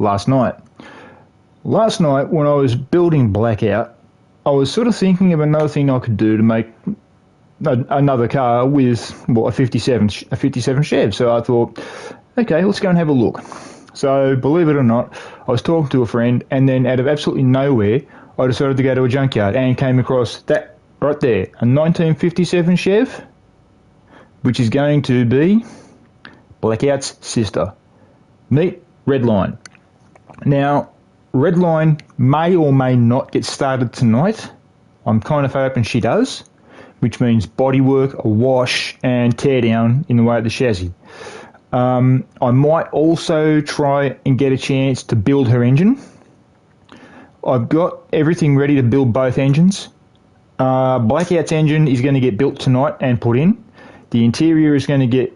last night. Last night, when I was building Blackout, I was sort of thinking of another thing I could do to make another car with a 57 Chev. So I thought, okay, let's go and have a look. So believe it or not, I was talking to a friend, and then out of absolutely nowhere, I decided to go to a junkyard and came across that right there, a 1957 Chev, which is going to be Blackout's sister. Meet Redline. Now, Redline may or may not get started tonight. I'm kind of hoping she does, which means bodywork, a wash, and tear down in the way of the chassis. I might also try and get a chance to build her engine. I've got everything ready to build both engines. Blackout's engine is going to get built tonight and put in. The interior is going to get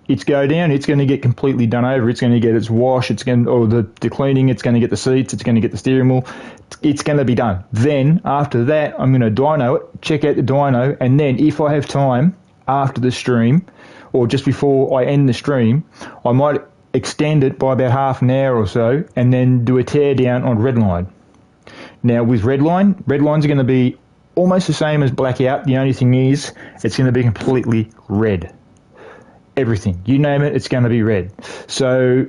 its go down. It's going to get completely done over. It's going to get its wash. It's going the cleaning. It's going to get the seats. It's going to get the steering wheel. It's going to be done. Then after that, I'm going to dyno it, check out the dyno, and then if I have time after the stream, or just before I end the stream, I might extend it by about half an hour or so, and then do a tear down on Redline. Now with Redline's going to be almost the same as Blackout. The only thing is, it's going to be completely red. Everything, you name it, it's going to be red. So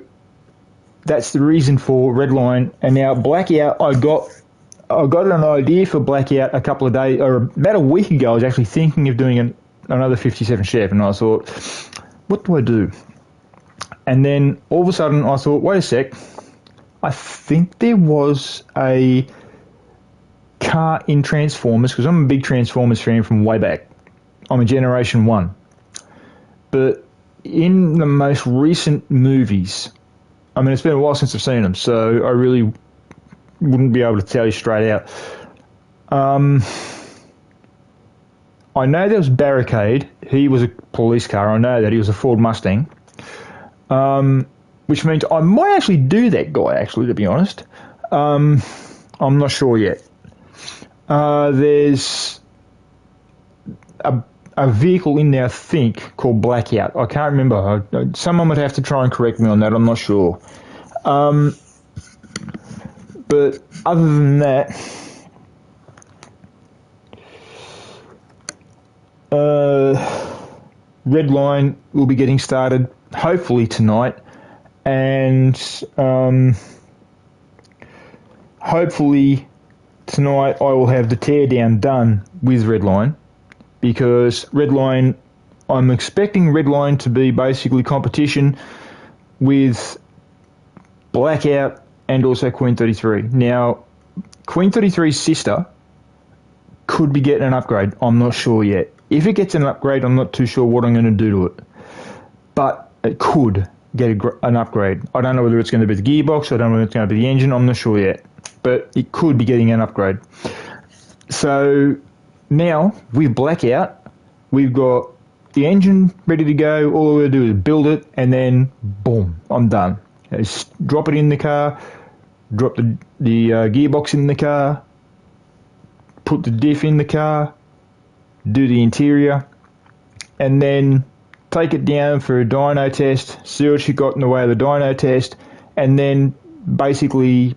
that's the reason for Redline. And now Blackout, I got an idea for Blackout a couple of days, or about a week ago. I was actually thinking of doing another 57 Chev, and I thought, what do I do? And then all of a sudden I thought, wait a sec, I think there was a car in Transformers, because I'm a big Transformers fan from way back. I'm a Generation 1. But in the most recent movies, I mean, it's been a while since I've seen them, so I really wouldn't be able to tell you straight out. I know there was Barricade. He was a police car. I know that. He was a Ford Mustang. Which means I might actually do that guy, actually, to be honest. I'm not sure yet. There's a vehicle in there, I think, called Blackout. I can't remember. Someone would have to try and correct me on that. I'm not sure. But other than that, Redline will be getting started hopefully tonight, and hopefully tonight I will have the teardown done with Redline, because Redline, I'm expecting Redline to be basically competition with Blackout and also Queen 33. Now, Queen 33's sister could be getting an upgrade. I'm not sure yet. If it gets an upgrade, I'm not too sure what I'm going to do to it. But it could get an upgrade. I don't know whether it's going to be the gearbox. I don't know whether it's going to be the engine. I'm not sure yet. But it could be getting an upgrade. So now, with Blackout, we've got the engine ready to go. All we're going to do is build it, and then, boom, I'm done. Just drop it in the car, drop the gearbox in the car, put the diff in the car, do the interior, and then take it down for a dyno test, see what you got in the way of the dyno test, and then basically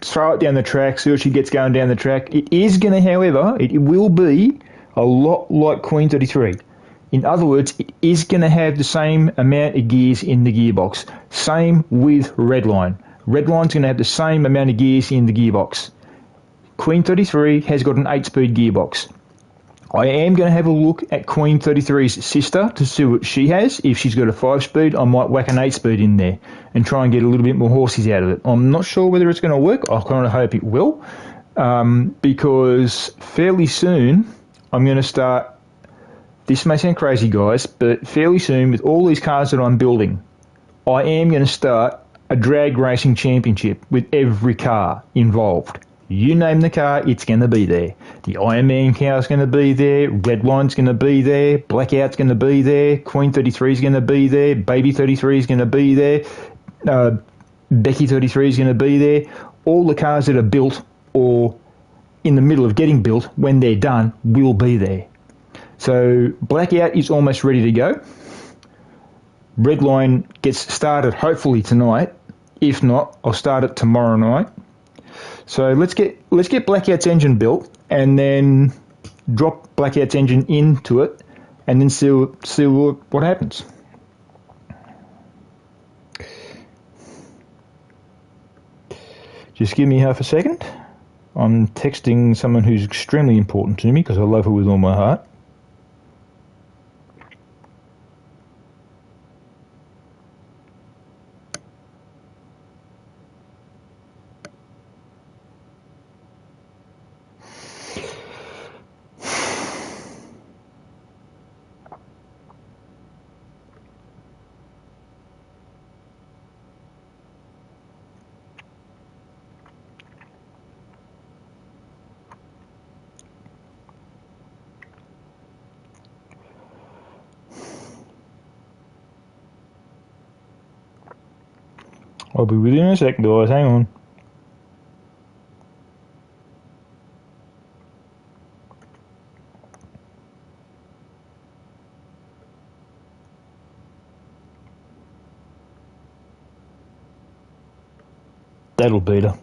throw it down the track, see what she gets going down the track. It is going to, however, it will be a lot like Queen 33. In other words, it is going to have the same amount of gears in the gearbox. Same with Redline. Redline's going to have the same amount of gears in the gearbox. Queen 33 has got an 8-speed gearbox. I am going to have a look at Queen 33's sister to see what she has. If she's got a 5-speed, I might whack an 8-speed in there and try and get a little bit more horses out of it. I'm not sure whether it's going to work. I kind of hope it will, because fairly soon I'm going to start, this may sound crazy, guys, but fairly soon with all these cars that I'm building, I am going to start a drag racing championship with every car involved. You name the car, it's going to be there. The Iron Man car is going to be there. Redline's going to be there. Blackout's going to be there. Queen 33 is going to be there. Baby 33 is going to be there. Becky 33 is going to be there. All the cars that are built or in the middle of getting built, when they're done, will be there. So Blackout is almost ready to go. Redline gets started hopefully tonight. If not, I'll start it tomorrow night. So let's get Blackout's engine built and then drop Blackout's engine into it and then see what happens. Just give me half a second. I'm texting someone who's extremely important to me because I love her with all my heart. I'll be with you in a sec, guys. Hang on. That'll beat her.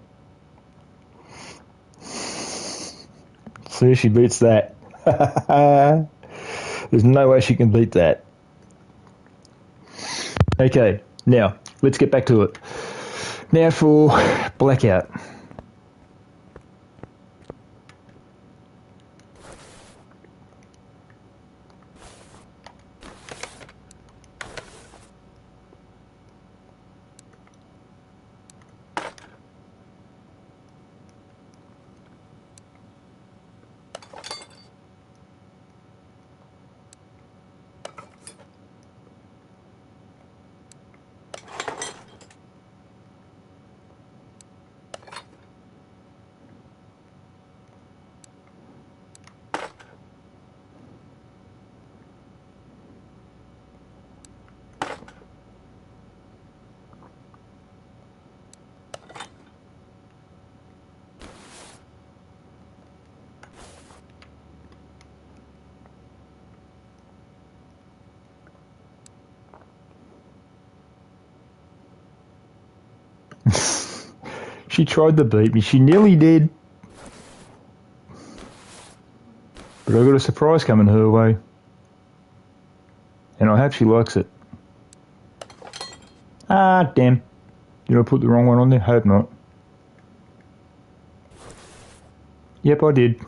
See if she beats that. There's no way she can beat that. Okay, now, let's get back to it. Now for Blackout. She tried to beat me. She nearly did. But I got a surprise coming her way. And I hope she likes it. Ah, damn. Did I put the wrong one on there? Hope not. Yep, I did.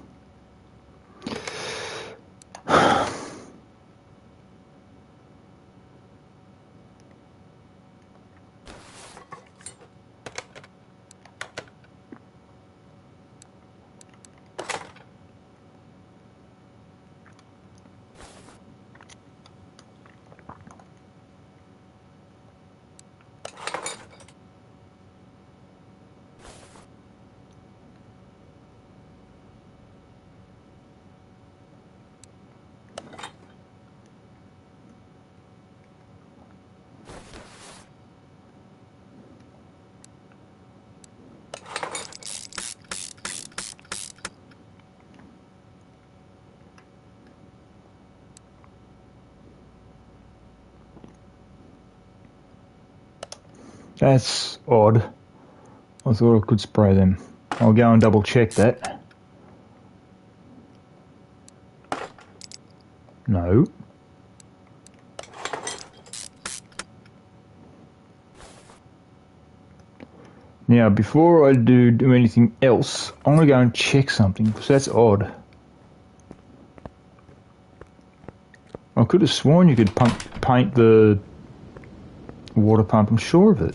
That's odd. I thought I could spray them. I'll go and double check that. No. Now, before I do anything else, I'm going to go and check something, because that's odd. I could have sworn you could paint the water pump, I'm sure of it.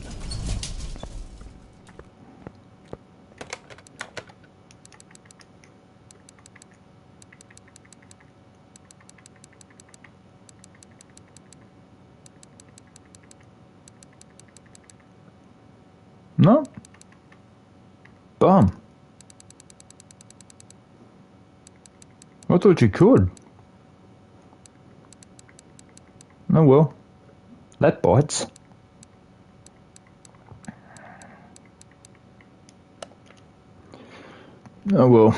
No. Bum. I thought you could. Oh well. That bites. Oh well.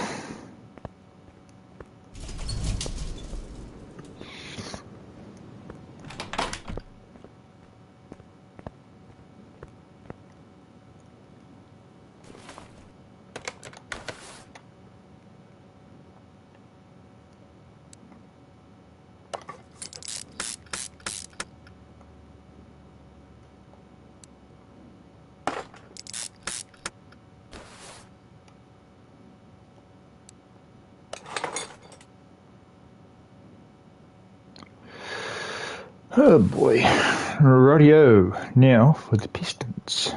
Oh boy. Rightio. Now for the Pistons.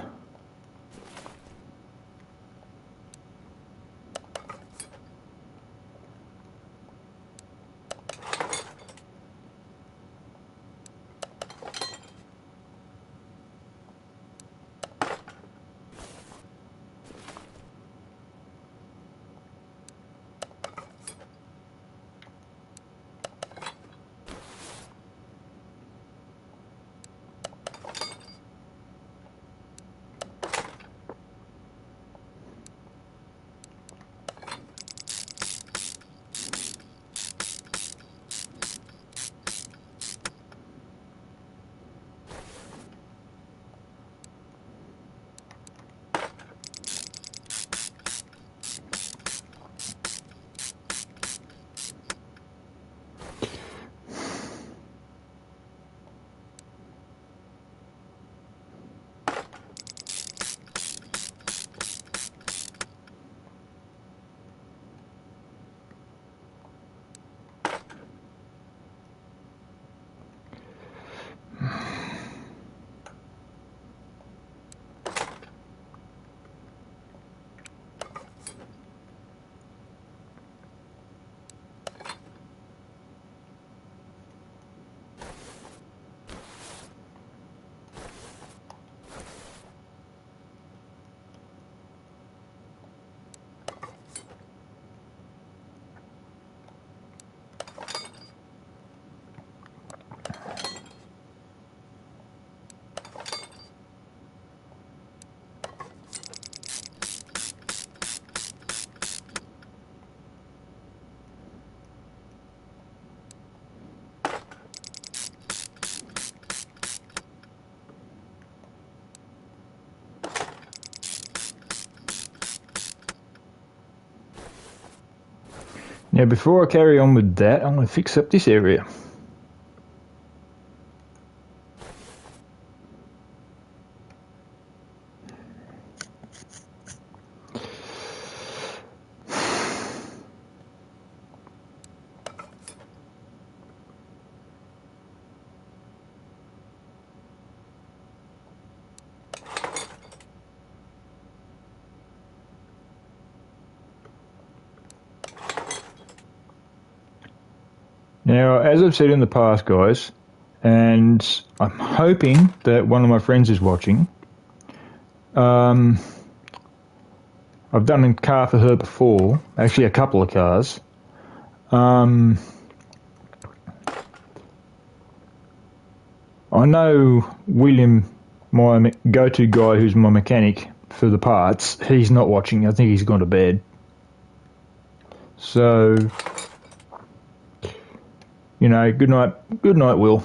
Now before I carry on with that, I'm going to fix up this area. Now, as I've said in the past, guys, and I'm hoping that one of my friends is watching, I've done a car for her before, actually a couple of cars. I know William, my go-to guy who's my mechanic for the parts, he's not watching. I think he's gone to bed. So, you know, good night, Will.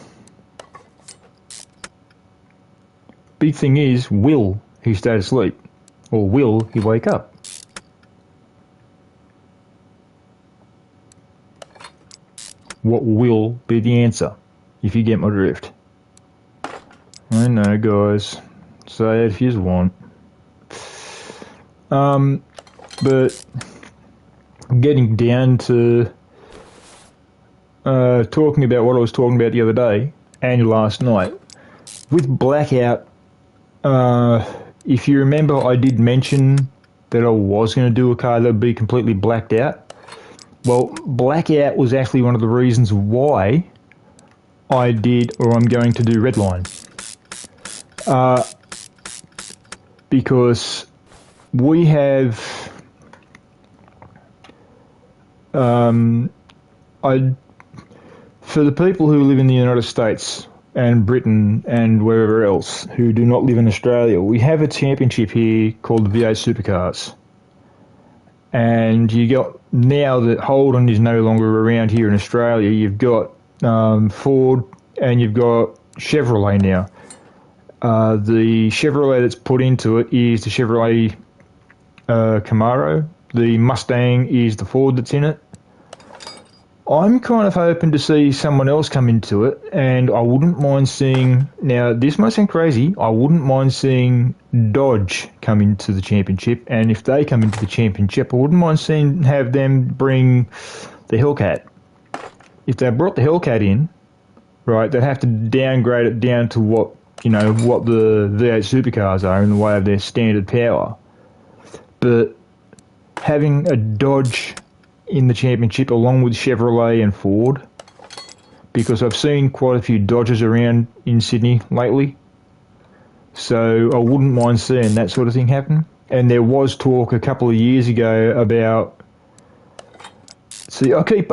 Big thing is, will he stay asleep? Or will he wake up? What will be the answer, if you get my drift? I know, guys. Say it if you want. But getting down to talking about what I was talking about the other day and last night, with Blackout, if you remember, I did mention that I was going to do a car that would be completely blacked out. Well, Blackout was actually one of the reasons why I did, or I'm going to do Redline. Because we have, for the people who live in the United States and Britain and wherever else who do not live in Australia, we have a championship here called the V8 Supercars. And you got, now that Holden is no longer around here in Australia, you've got Ford and you've got Chevrolet now. The Chevrolet that's put into it is the Chevrolet Camaro. The Mustang is the Ford that's in it. I'm kind of hoping to see someone else come into it, and I wouldn't mind seeing, now this might sound crazy, I wouldn't mind seeing Dodge come into the championship, and if they come into the championship, I wouldn't mind seeing, have them bring the Hellcat. If they brought the Hellcat in, right? They'd have to downgrade it down to what what the V8 supercars are in the way of their standard power. But having a Dodge in the championship along with Chevrolet and Ford, because I've seen quite a few Dodges around in Sydney lately, so I wouldn't mind seeing that sort of thing happen. And there was talk a couple of years ago about. See, I keep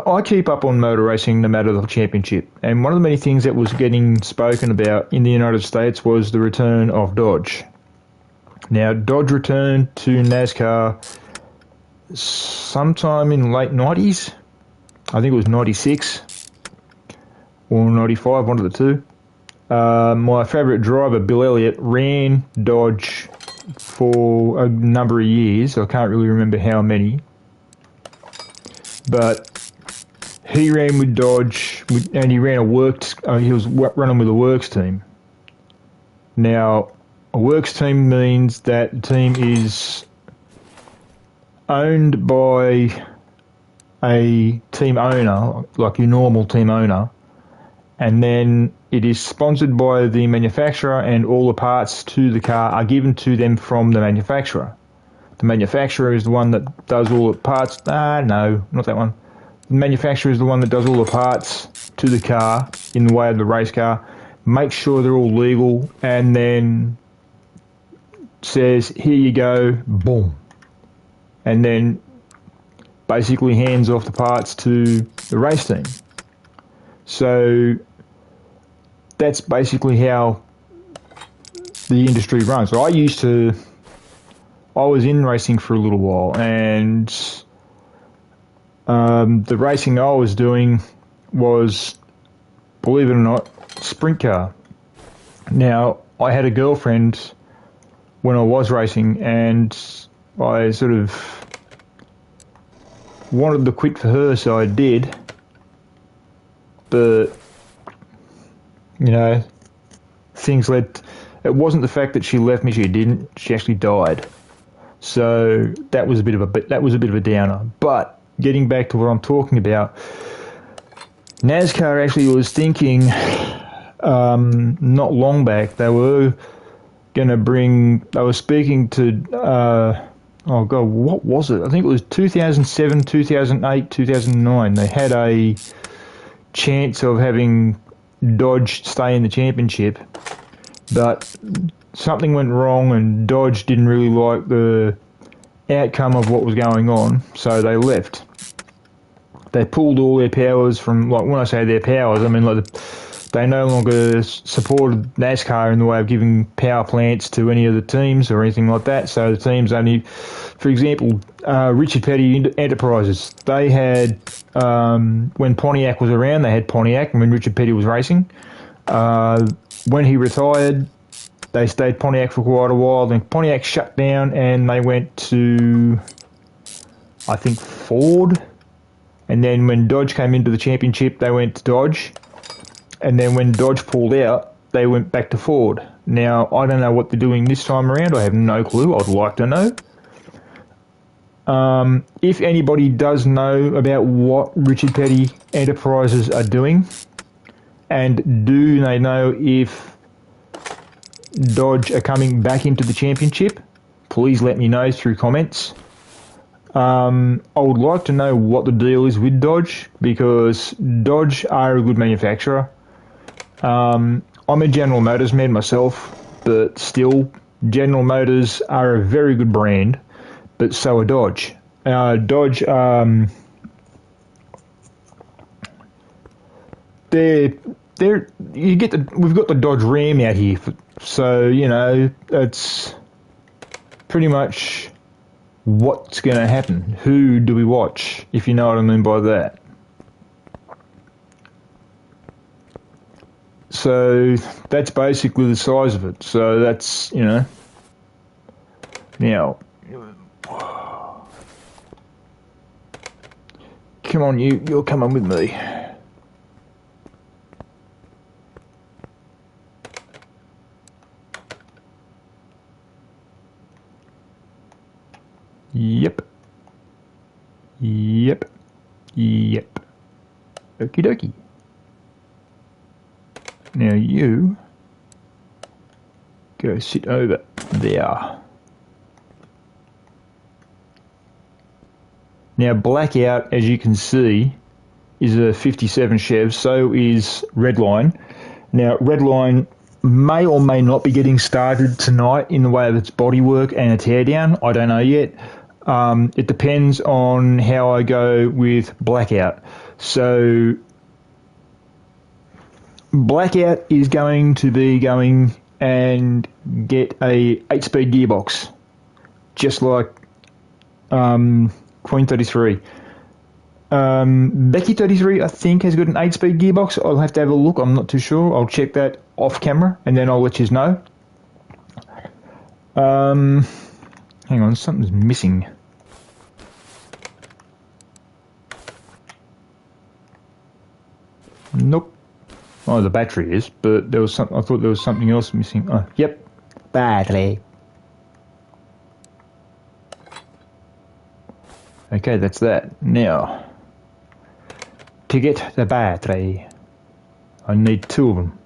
up on motor racing no matter the championship, and one of the many things that was getting spoken about in the United States was the return of Dodge. Now, Dodge returned to NASCAR sometime in late 90s. I think it was 96 or 95, one of the two. My favourite driver, Bill Elliott, ran Dodge for a number of years. I can't really remember how many. But he ran with Dodge, and he ran he was running with a works team. Now, a works team means that the team is owned by a team owner, like your normal team owner, and then it is sponsored by the manufacturer, and all the parts to the car are given to them from the manufacturer. The manufacturer is the one that does all the parts. No, not that one. The manufacturer is the one that does all the parts to the car in the way of the race car, makes sure they're all legal, and then says, here you go, boom. And then basically hands off the parts to the race team. So that's basically how the industry runs. So I was in racing for a little while, and the racing I was doing was, believe it or not, sprint car. Now, I had a girlfriend when I was racing, and I sort of wanted to quit for her, so I did. But, things led. It wasn't the fact that she left me; she didn't. She actually died. So that was a bit of a downer. But getting back to what I'm talking about, NASCAR actually was thinking not long back they were going to bring. They were speaking to oh god, what was it? I think it was 2007, 2008, 2009. They had a chance of having Dodge stay in the championship, but something went wrong and Dodge didn't really like the outcome of what was going on, so they left. They pulled all their powers from, like, when I say their powers, I mean like they no longer supported NASCAR in the way of giving power plants to any of the teams or anything like that. So the teams only, for example, Richard Petty Enterprises, they had, when Pontiac was around, they had Pontiac, and when Richard Petty was racing. When he retired, they stayed Pontiac for quite a while. Then Pontiac shut down and they went to, I think, Ford. And then when Dodge came into the championship, they went to Dodge. And then when Dodge pulled out, they went back to Ford. Now, I don't know what they're doing this time around. I have no clue. I'd like to know. If anybody does know about what Richard Petty Enterprises are doing, and do they know if Dodge are coming back into the championship, please let me know through comments. I would like to know what the deal is with Dodge, because Dodge are a good manufacturer. I'm a General Motors man myself, but still, General Motors are a very good brand, but so are Dodge. Dodge, we've got the Dodge Ram out here, so it's pretty much what's going to happen. Who do we watch, if you know what I mean by that? So that's basically the size of it. So that's, now, come on, you're coming with me. Yep. Okie dokie. Now you go sit over there. Now Blackout, as you can see, is a 57 Chev, so is Redline. Now Redline may or may not be getting started tonight in the way of its bodywork and a teardown. I don't know yet. It depends on how I go with Blackout. So Blackout is going to be going and get a 8-speed gearbox, just like Queen 33. Becky 33, I think, has got an 8-speed gearbox. I'll have to have a look. I'm not too sure. I'll check that off camera, and then I'll let you know. Hang on, something's missing. Nope. Oh, the battery is, but there was some. I thought there was something else missing. Oh, yep, battery. Okay, that's that. Now, to get the battery, I need 2 of them.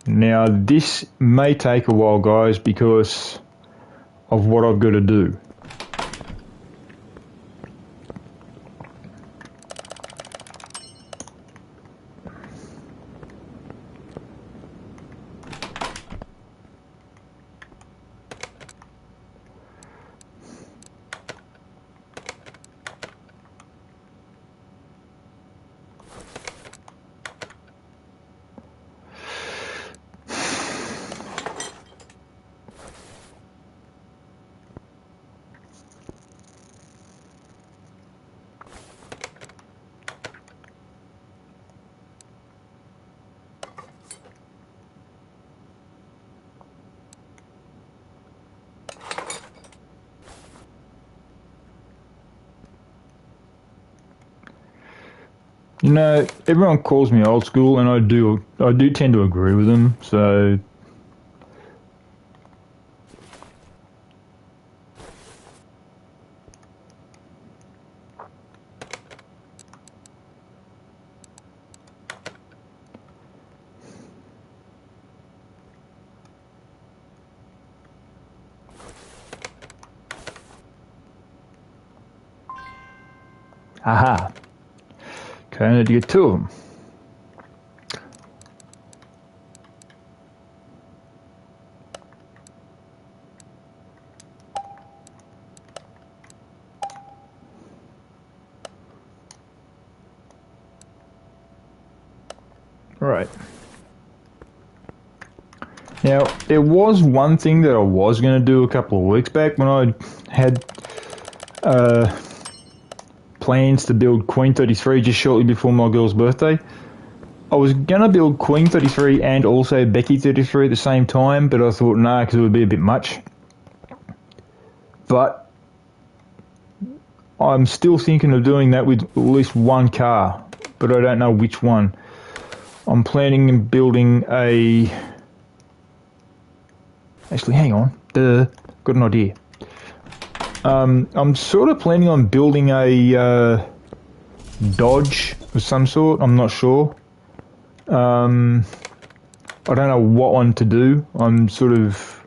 Now, this may take a while, guys, because of what I've got to do. You know, everyone calls me old school, and I do tend to agree with them. So, aha. Okay, I need to get 2 of them. Right. Now, there was one thing that I was going to do a couple of weeks back when I had plans to build Queen 33 just shortly before my girl's birthday. I was going to build Queen 33 and also Becky 33 at the same time, but I thought, nah, because it would be a bit much. But I'm still thinking of doing that with at least one car, but I don't know which one. I'm planning on building a... Actually, hang on. Got an idea. I'm sort of planning on building a Dodge of some sort. I'm not sure. I don't know what one to do. I'm sort of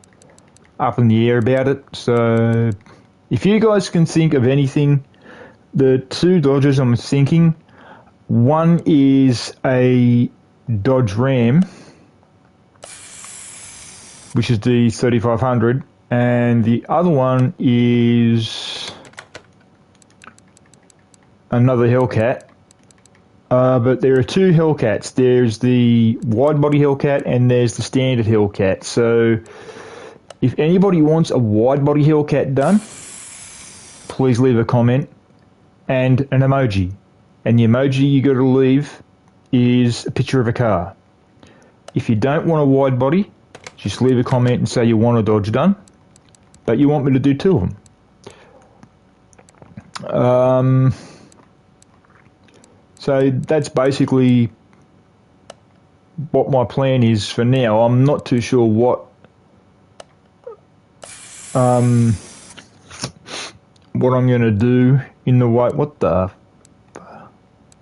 up in the air about it. So if you guys can think of anything, the 2 Dodges I'm thinking, one is a Dodge Ram, which is the 3500, and the other one is another Hellcat. But there are 2 Hellcats. There's the wide body Hellcat and there's the standard Hellcat. So if anybody wants a wide body Hellcat done, please leave a comment and an emoji. And the emoji you got to leave is a picture of a car. If you don't want a wide body, just leave a comment and say you want a Dodge done, but you want me to do 2 of them. So that's basically what my plan is for now. I'm not too sure what I'm going to do in the way. What the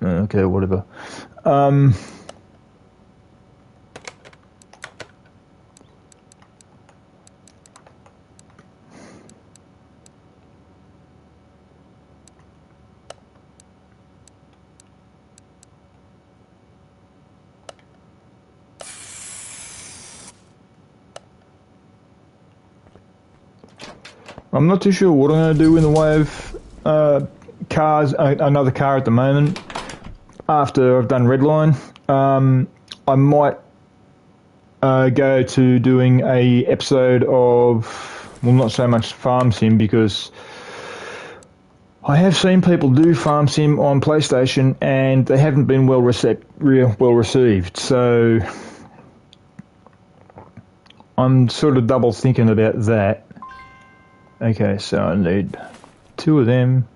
Okay, whatever. I'm not too sure what I'm going to do in the way of cars, another car at the moment. After I've done Redline, I might go to doing a episode of, well, not so much Farm Sim, because I have seen people do Farm Sim on PlayStation and they haven't been well received. So I'm sort of double thinking about that. Okay, so I need 2 of them.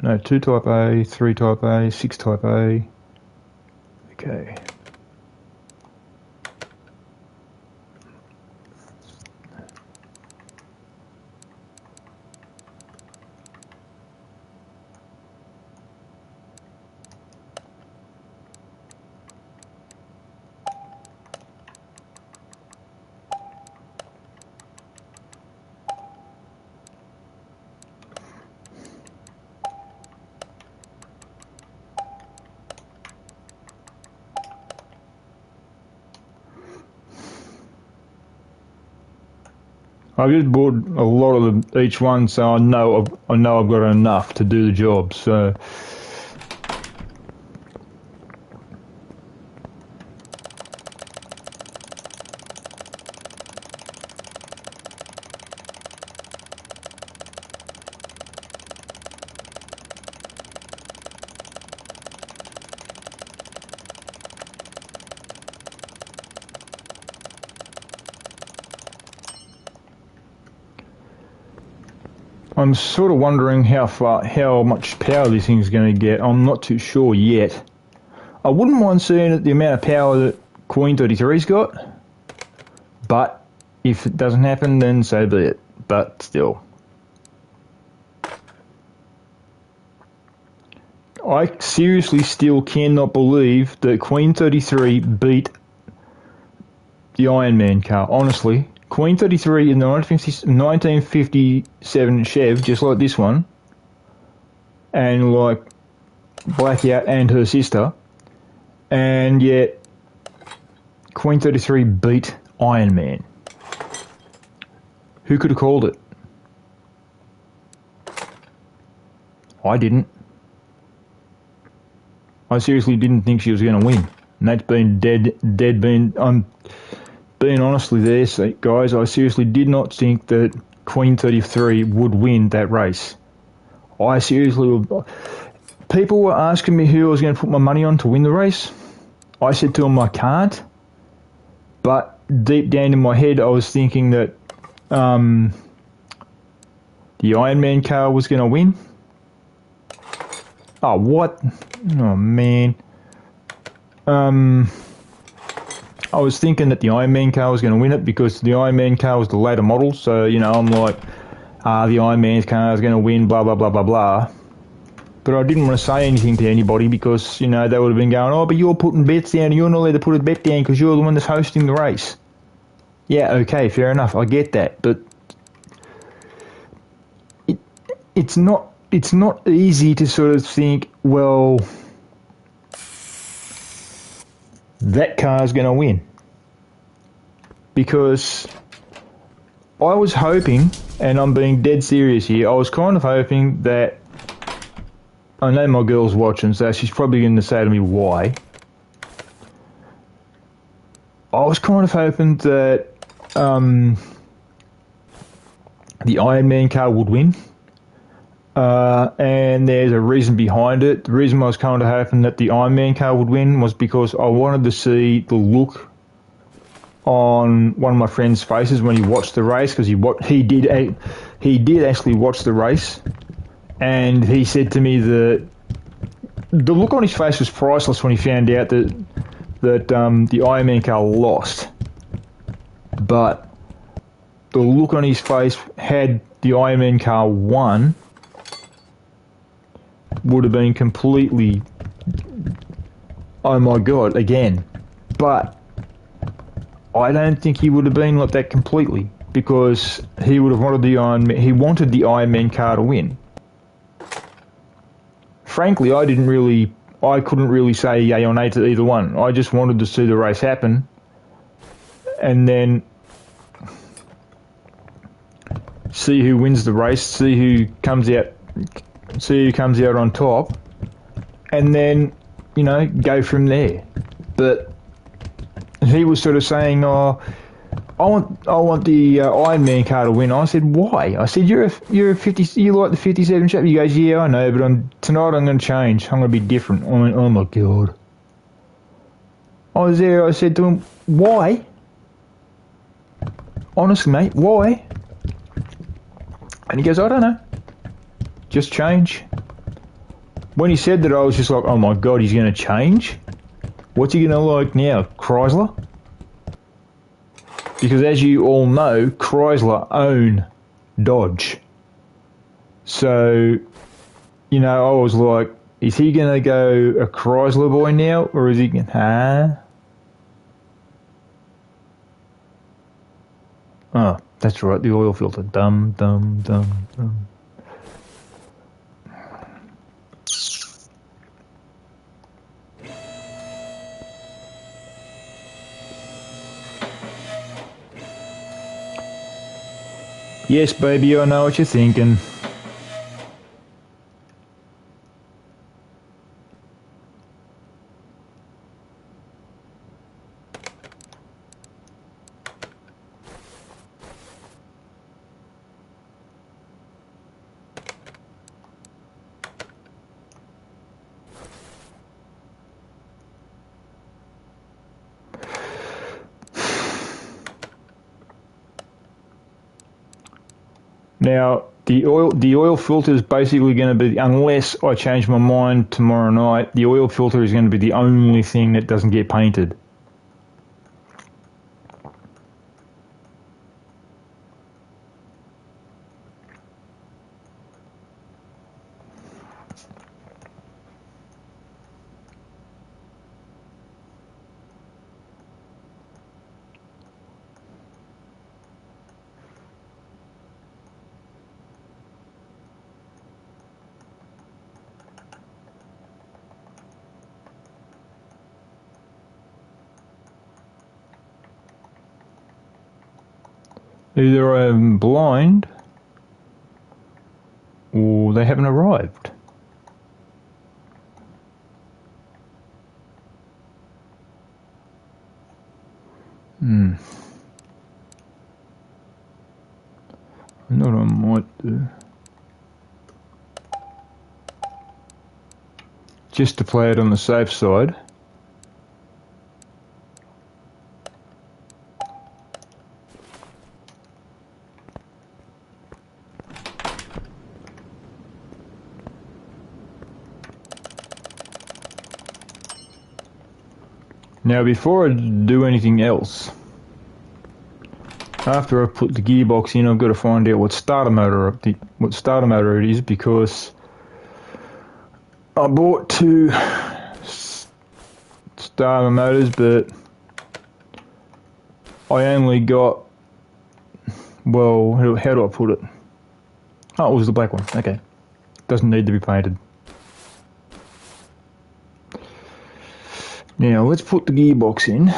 No, 2 type A, 3 type A, 6 type A. Okay. I've just bought a lot of each one, so I know I've got enough to do the job. So I'm sort of wondering how much power this thing's going to get. I'm not too sure yet. I wouldn't mind seeing the amount of power that Queen 33's got, but if it doesn't happen, then so be it. But still, I seriously still cannot believe that Queen 33 beat the Iron Man car. Honestly, Queen 33 in the 1957 Chev, just like this one, and like Blackout and her sister, and yet Queen 33 beat Iron Man. Who could have called it? I didn't. I seriously didn't think she was going to win. And that's been dead being... I'm being honestly there, so guys, I seriously did not think that Queen 33 would win that race. I seriously... People were asking me who I was going to put my money on to win the race. I said to them I can't. But deep down in my head, I was thinking that the Iron Man car was going to win. Oh, what? Oh, man. I was thinking that the Iron Man car was going to win it because the Iron Man car was the later model. So, you know, I'm like, the Iron Man's car is going to win, blah, blah, blah, blah, blah. But I didn't want to say anything to anybody because, you know, they would have been going, oh, but you're putting bets down and you're not allowed to put a bet down because you're the one that's hosting the race. Yeah, okay, fair enough. I get that. But it's not easy to sort of think, well, that car's going to win. Because I was hoping, and I'm being dead serious here, I was kind of hoping that, I know my girl's watching, so she's probably going to say to me, why? I was kind of hoping that the Iron Man car would win. And there's a reason behind it. The reason I was kind of hoping that the Iron Man car would win was because I wanted to see the look on one of my friend's faces when he watched the race, because he did actually watch the race, and he said to me that the look on his face was priceless when he found out that the Iron Man car lost. But the look on his face had the Iron Man car won, would have been completely, oh my god, again. But I don't think he would have been like that completely, because he would have wanted the Iron Man, he wanted the Iron Man car to win. Frankly, I couldn't really say yay or nay to either one. I just wanted to see the race happen, and then see who wins the race, see who comes out on top, and then, you know, go from there. But he was sort of saying, "Oh, I want the Iron Man car to win." I said, "Why?" I said, "You like the 57 chap?" He goes, "Yeah, I know, but tonight I'm going to change. I'm going to be different." I went, "Oh my god." I was there. I said to him, "Why? Honestly, mate, why?" And he goes, "I don't know. Just change." When he said that, I was just like, "Oh my god, he's going to change? What's he going to like now? Chrysler?" Because as you all know, Chrysler own Dodge. So, you know, I was like, is he going to go a Chrysler boy now? Or is he going to... Oh, that's right, the oil filter. Dumb. Yes, baby, I know what you're thinking. Now, the oil filter is basically going to be, unless I change my mind tomorrow night, the oil filter is going to be the only thing that doesn't get painted. Either I'm blind or they haven't arrived. I know what I might do. Just to play it on the safe side. Now, before I do anything else, after I put the gearbox in, I've got to find out what starter motor it is, because I bought two starter motors, but I only got, well, how do I put it? Oh, it was the black one. Okay, doesn't need to be painted. Now let's put the gearbox in.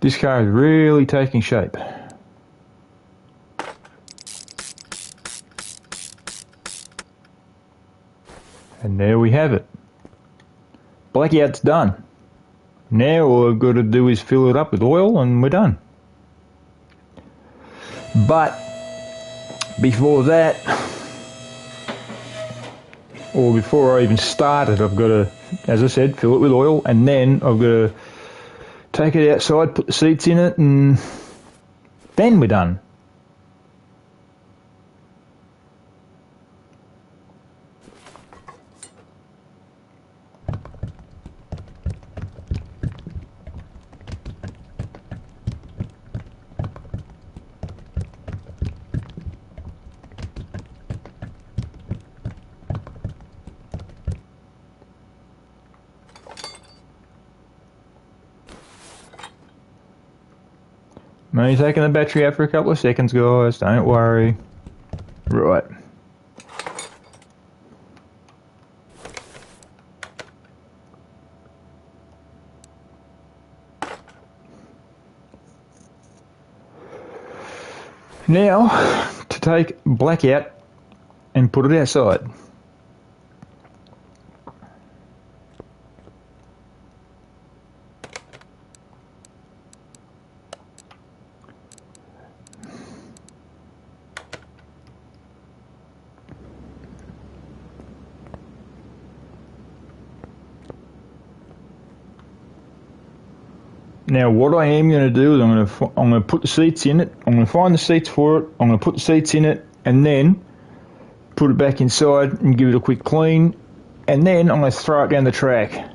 This car is really taking shape. And there we have it. blackout's done. Now all I've got to do is fill it up with oil and we're done. But before that, or before I even started, I've got to, as I said, fill it with oil, and then I've got to take it outside, put the seats in it, and then we're done. I'm only taking the battery out for a couple of seconds, guys, don't worry. Right. Now, to take blackout and put it outside. Now, what I am going to do is I'm going to put the seats in it. I'm going to find the seats for it. I'm going to put the seats in it, and then put it back inside and give it a quick clean, and then I'm going to throw it down the track.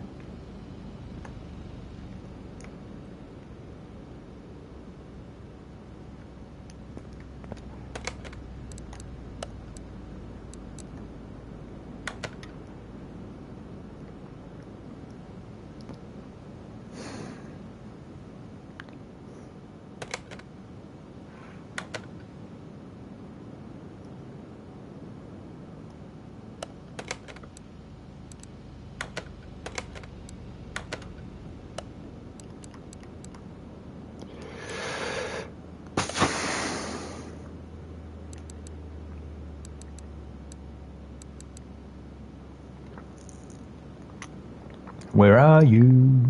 Where are you?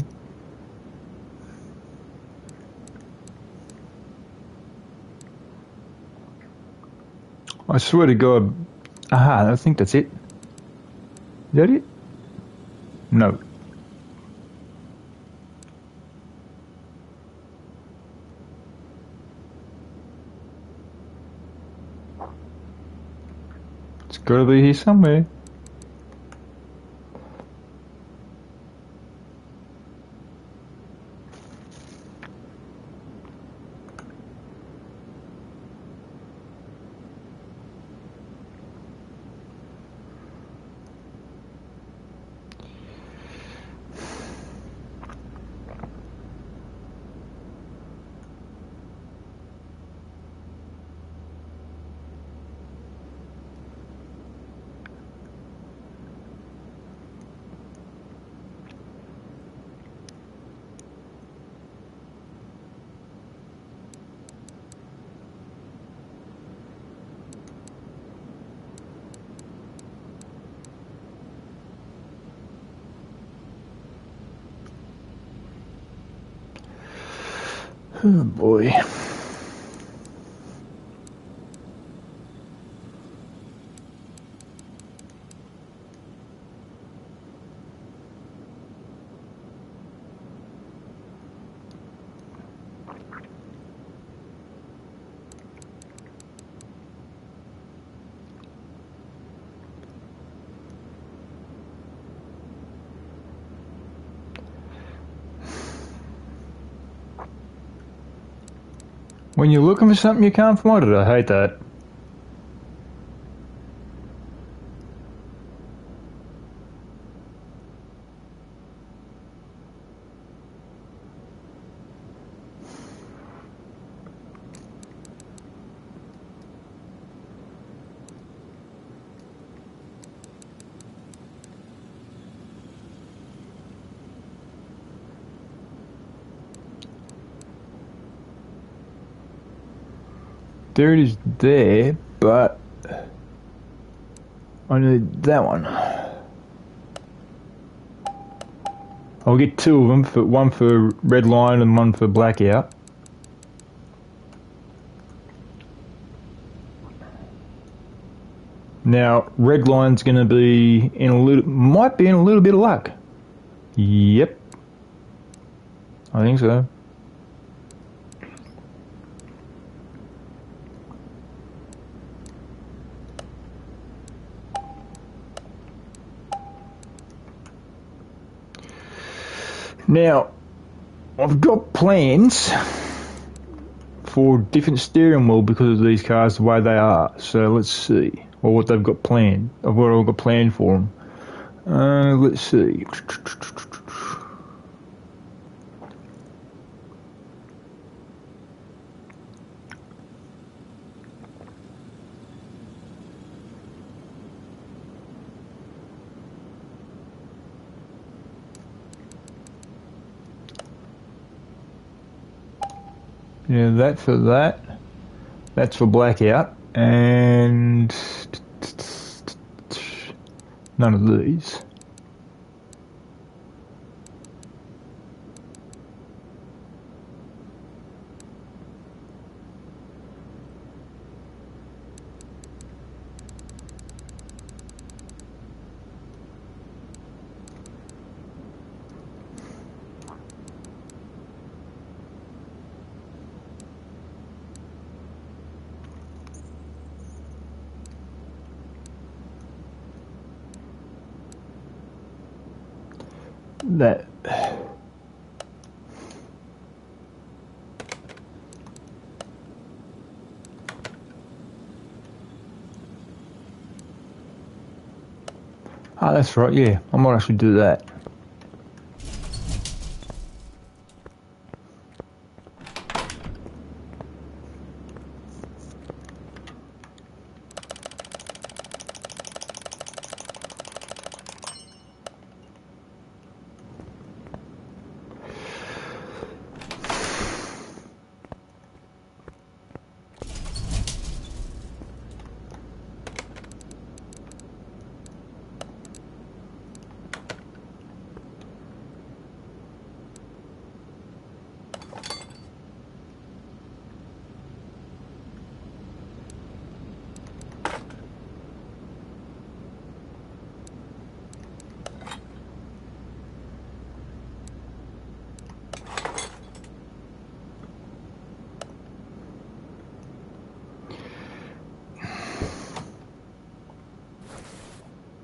I swear to God. Aha, I think that's it. Is that it? No. It's gotta be here somewhere. Oh boy. When you're looking for something you can't find it, I hate that. There it is there, but I need that one. I'll get two of them, one for red line and one for blackout. Now, red line's going to be might be in a little bit of luck. Yep. I think so. Now, I've got plans for different steering wheel because of these cars the way they are. So let's see, or what they've got planned, or what I've got planned for them. Let's see. Yeah, that's for blackout, and none of these. That that's right, yeah, I might actually do that.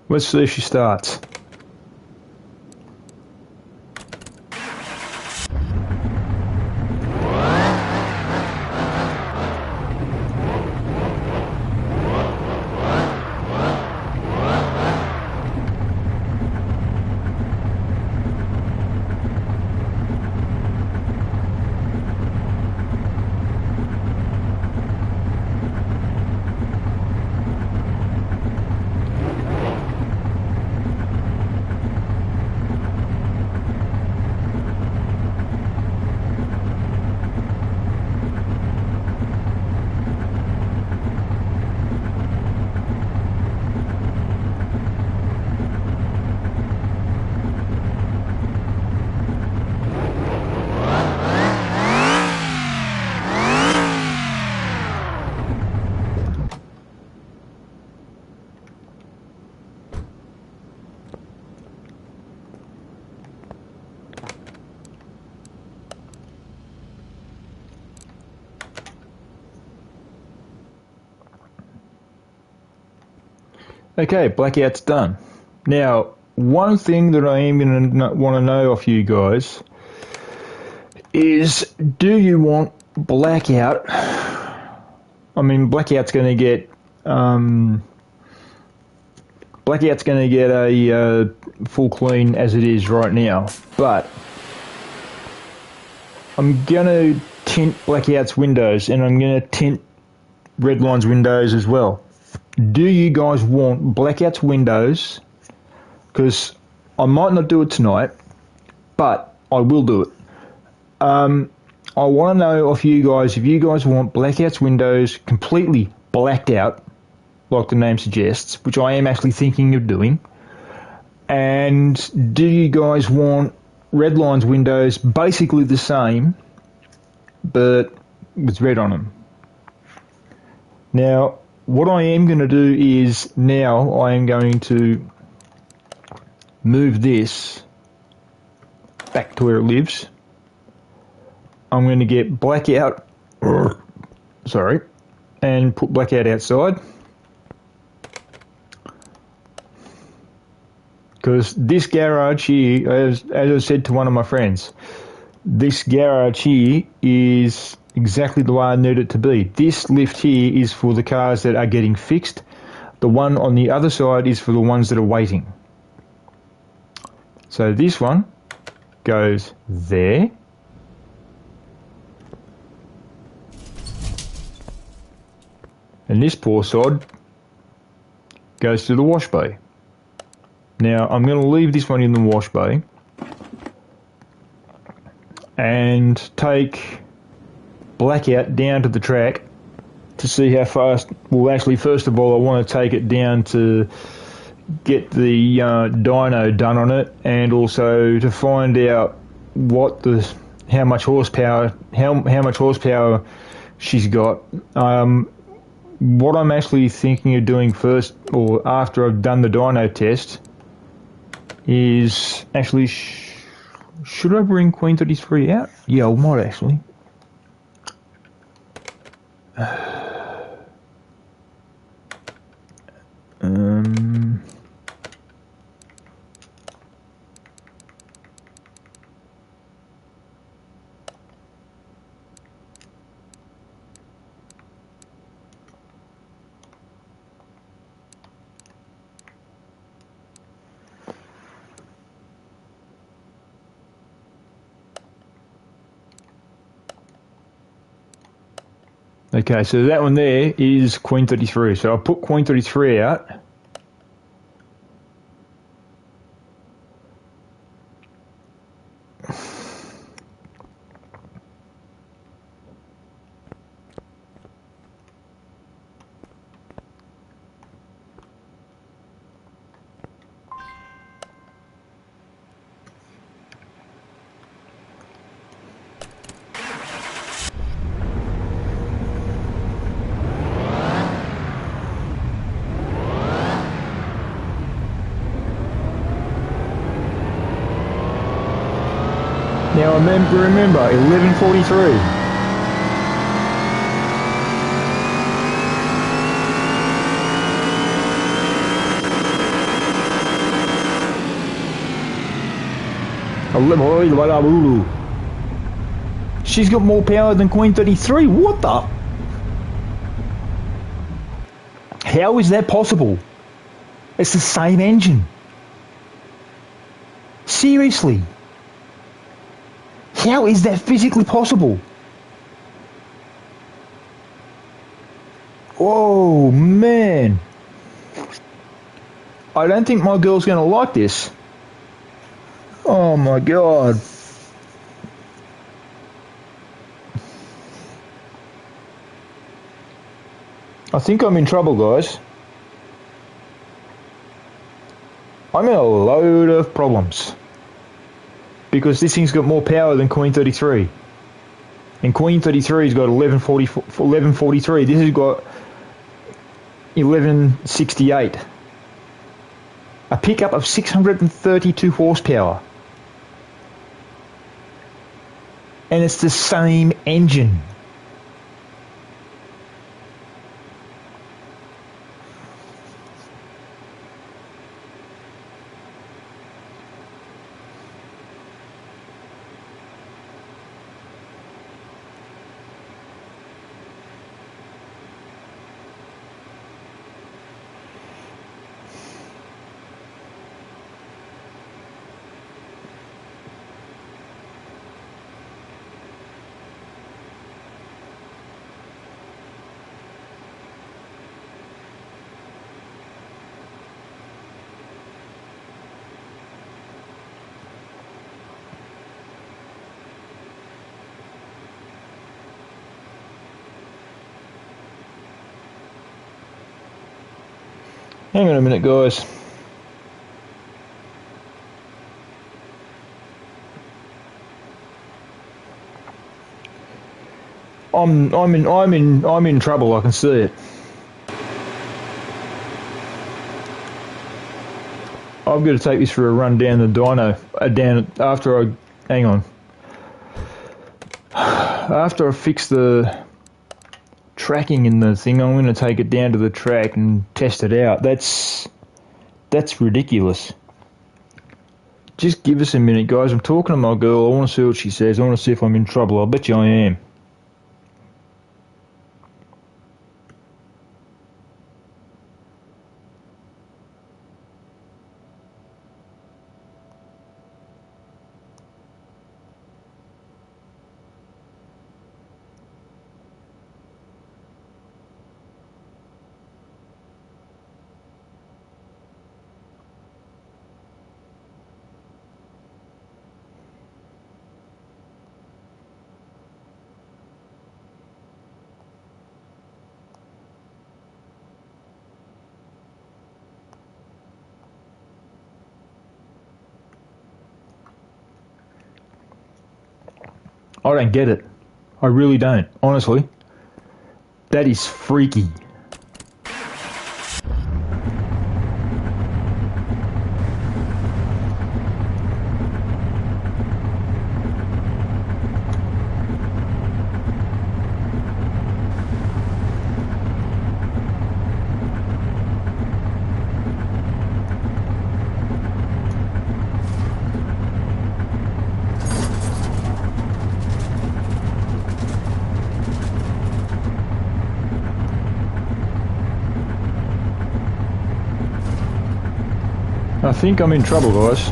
Let's see if she starts. Okay, blackout's done. Now, one thing that I am going to want to know off you guys is, do you want blackout? I mean, blackout's going to get a full clean as it is right now, but I'm going to tint blackout's windows, and I'm going to tint redline's windows as well. Do you guys want blackout's windows? Because I might not do it tonight, but I will do it. I want to know of you guys if you guys want blackout's windows completely blacked out, like the name suggests, which I am actually thinking of doing. And do you guys want Redline's windows basically the same, but with red on them. Now, what I am going to do is now I am going to move this back to where it lives. I'm going to get blackout, sorry, and put blackout outside. Because this garage here, as I said to one of my friends, this garage here is exactly the way I need it to be. This lift here is for the cars that are getting fixed. The one on the other side is for the ones that are waiting. So this one goes there. And this poor sod goes to the wash bay. Now I'm going to leave this one in the wash bay and take blackout down to the track to see how fast. Well, actually, first of all, I want to take it down to get the dyno done on it, and also to find out how much horsepower she's got. What I'm actually thinking of doing first, or after I've done the dyno test, is actually should I bring Queen 33 out? Yeah, I might actually. Okay, so that one there is Queen 33. So I'll put Queen 33 out. Now remember, 11:43. She's got more power than Queen 33. What the? How is that possible? It's the same engine. Seriously. How is that physically possible? Oh, man. I don't think my girl's going to like this. Oh, my God. I think I'm in trouble, guys. I'm in a load of problems. Because this thing's got more power than Queen 33. And Queen 33's got 1143. This has got 1168. A pickup of 632 horsepower. And it's the same engine. Hang on a minute, guys. I'm in trouble. I can see it. I've got to take this for a run down the dyno. Hang on. After I fix the tracking in the thing, I'm going to take it down to the track and test it out. That's ridiculous. Just give us a minute, guys. I'm talking to my girl. I want to see what she says. I want to see if I'm in trouble. I bet you I am. I don't get it. I really don't, honestly. That is freaky. I think I'm in trouble, guys.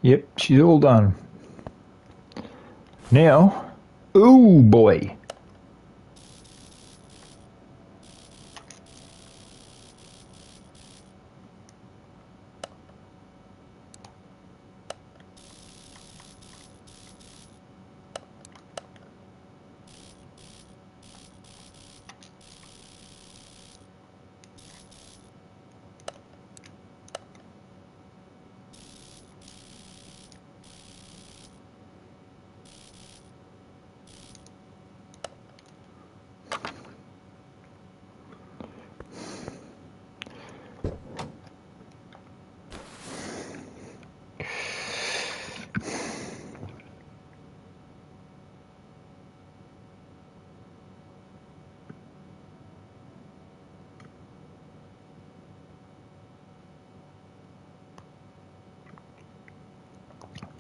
Yep, she's all done. Now, ooh boy.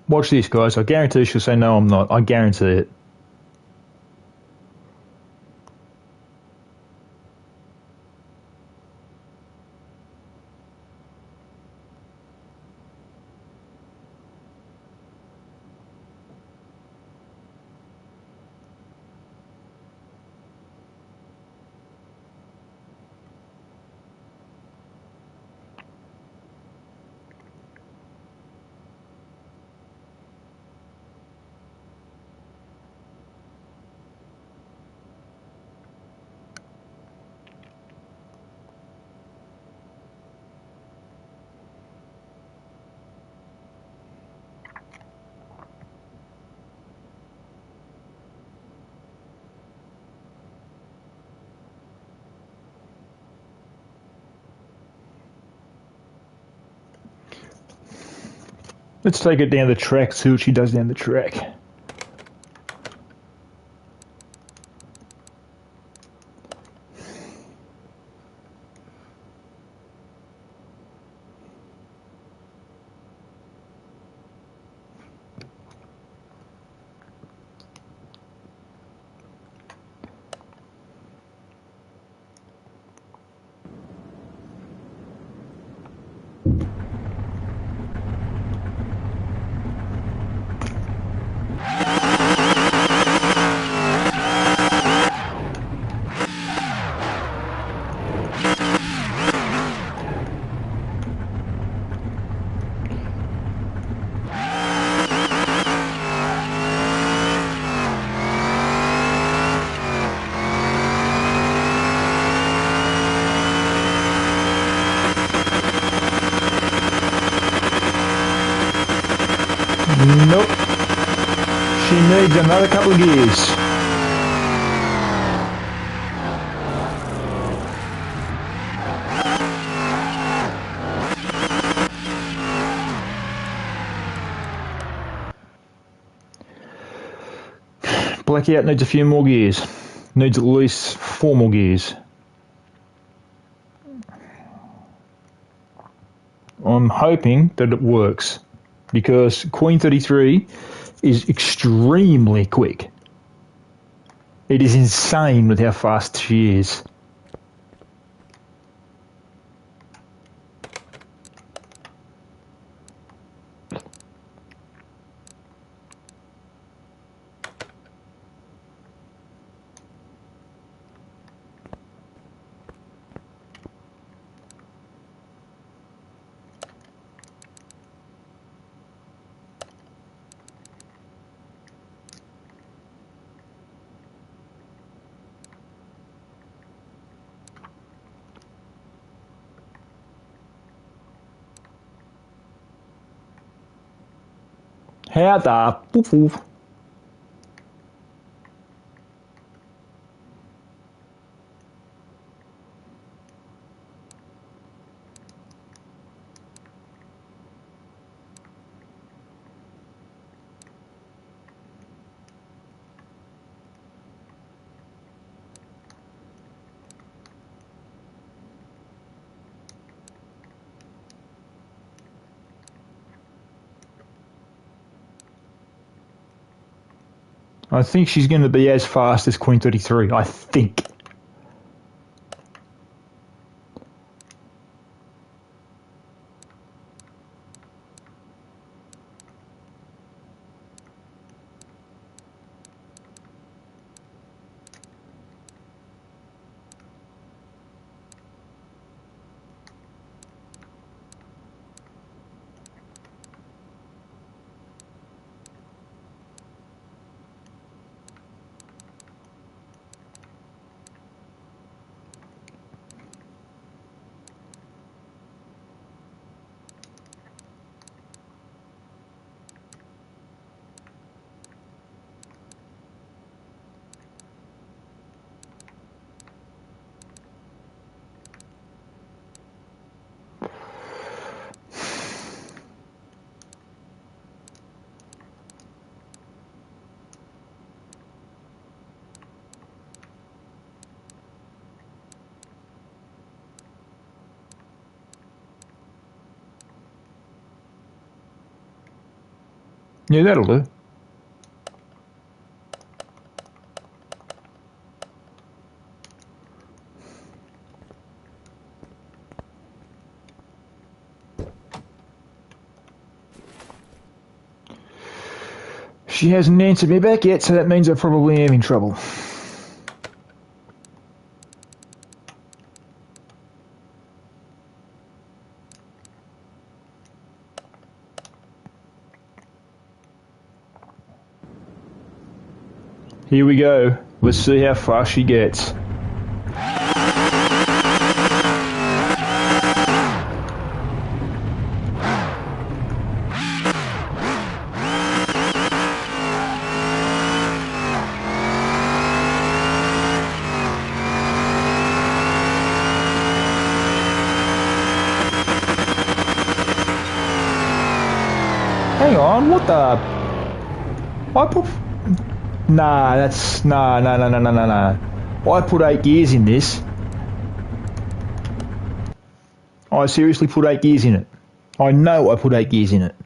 Watch this, guys. I guarantee she'll say, no, I'm not. I guarantee it. Let's take it down the track, see what she does down the track. needs another couple of gears. Blackout needs a few more gears. Needs at least 4 more gears. I'm hoping that it works because Queen 33 is extremely quick. It is insane with how fast she is. How the poof. I think she's going to be as fast as Queen 33. I think. Yeah, that'll do. She hasn't answered me back yet, so that means I probably am in trouble. Here we go. Let's see how far she gets. Hang on, what the? I put... Nah, that's... Nah. I put 8 gears in this. I seriously put 8 gears in it. I know I put 8 gears in it.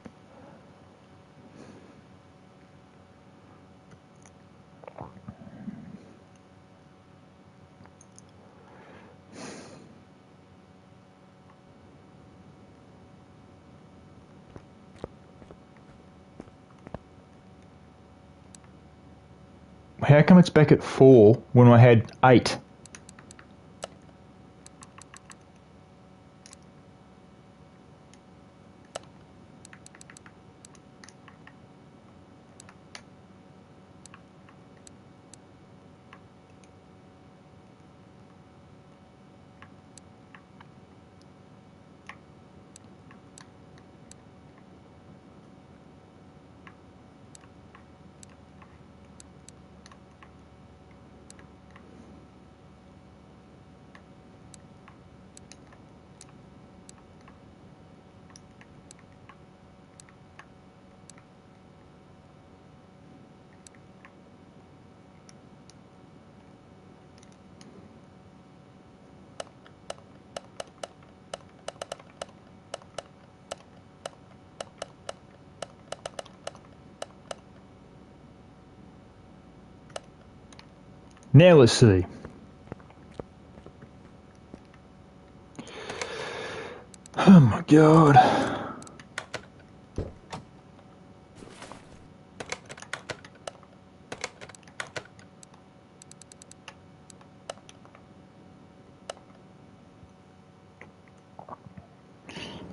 How come it's back at 4 when I had 8? Now let's see. Oh my god.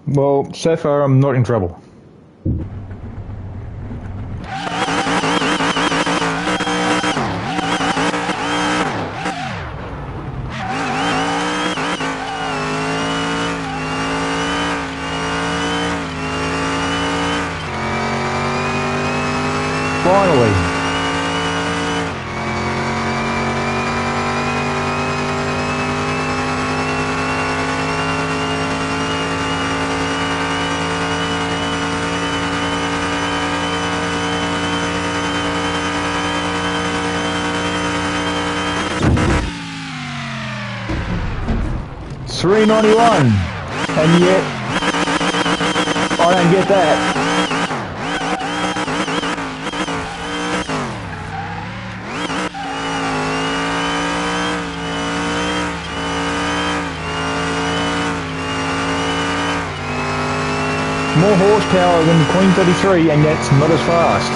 Well, so far I'm not in trouble. Finally. $3.91, and yet I don't get that. More horsepower than the Queen 33, and yet it's not as fast.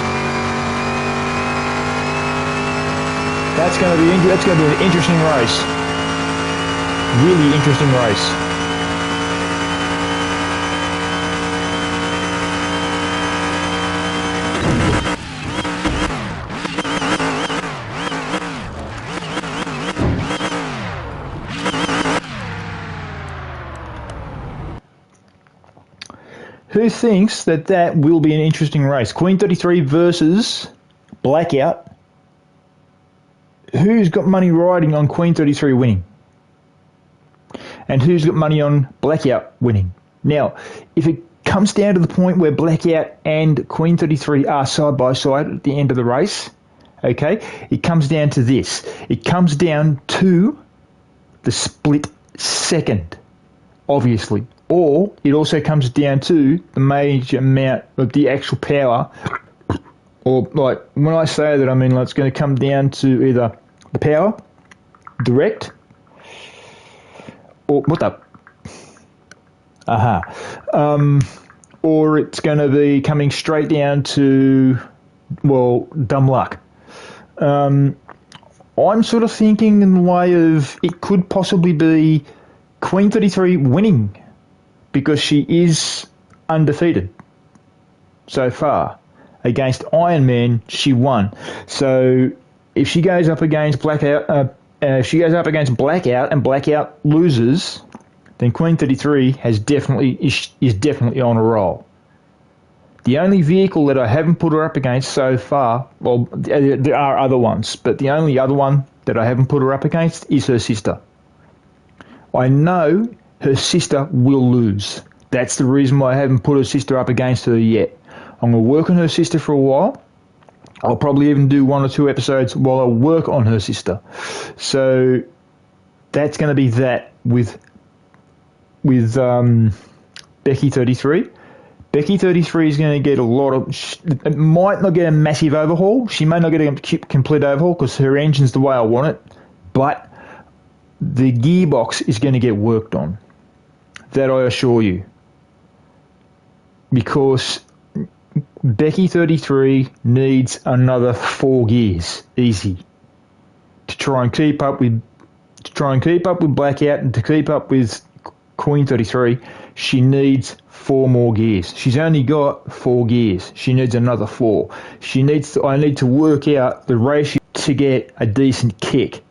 That's going to be an interesting race. Really interesting race. Who thinks that will be an interesting race? Queen 33 versus Blackout. Who's got money riding on Queen 33 winning? And who's got money on Blackout winning? Now, if it comes down to the point where Blackout and Queen 33 are side by side at the end of the race, okay, it comes down to this. It comes down to the split second, obviously. Or it also comes down to the major amount of the actual power. Or, like, when I say that, I mean, like, it's going to come down to either the power, direct, or what the? Or it's going to be coming straight down to, well, dumb luck. I'm sort of thinking in the way of it could possibly be Queen 33 winning because she is undefeated so far. Against Iron Man, she won. So if she goes up against Blackout, and Blackout loses, then Queen 33 is definitely on a roll. The only vehicle that I haven't put her up against so far, well, there are other ones, but the only other one that I haven't put her up against is her sister. I know her sister will lose. That's the reason why I haven't put her sister up against her yet. I'm going to work on her sister for a while. I'll probably even do 1 or 2 episodes while I work on her sister. So that's going to be that with Becky 33. Becky 33 is going to get a lot of... It might not get a massive overhaul. She may not get a complete overhaul because her engine's the way I want it. But the gearbox is going to get worked on. That I assure you. Because Becky 33 needs another 4 gears, easy, to try and keep up with Blackout and to keep up with Queen 33. She needs 4 more gears. She's only got 4 gears. She needs another 4. I need to work out the ratio to get a decent kick.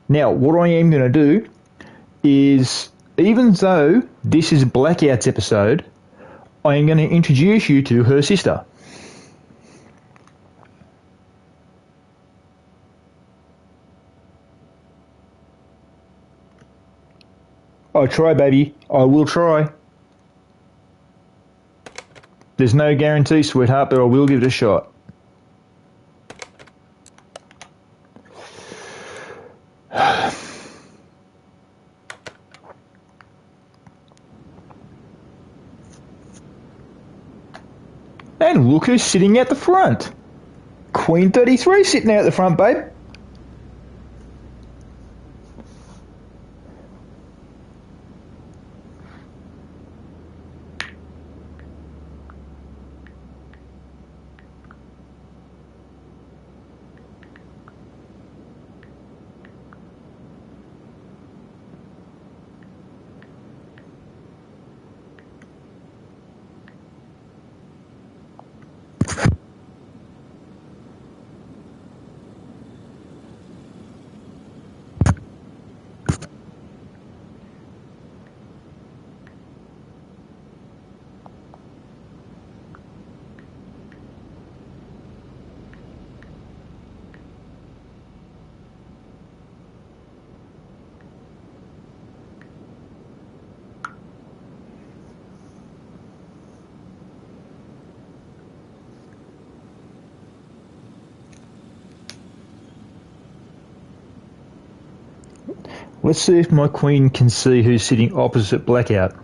Now, what I am going to do is, even though this is Blackout's episode, I am going to introduce you to her sister. I'll try, baby. I will try. There's no guarantee, sweetheart, but I will give it a shot. And look who's sitting at the front. Queen 33 sitting out the front, babe. Let's see if my queen can see who's sitting opposite Blackout.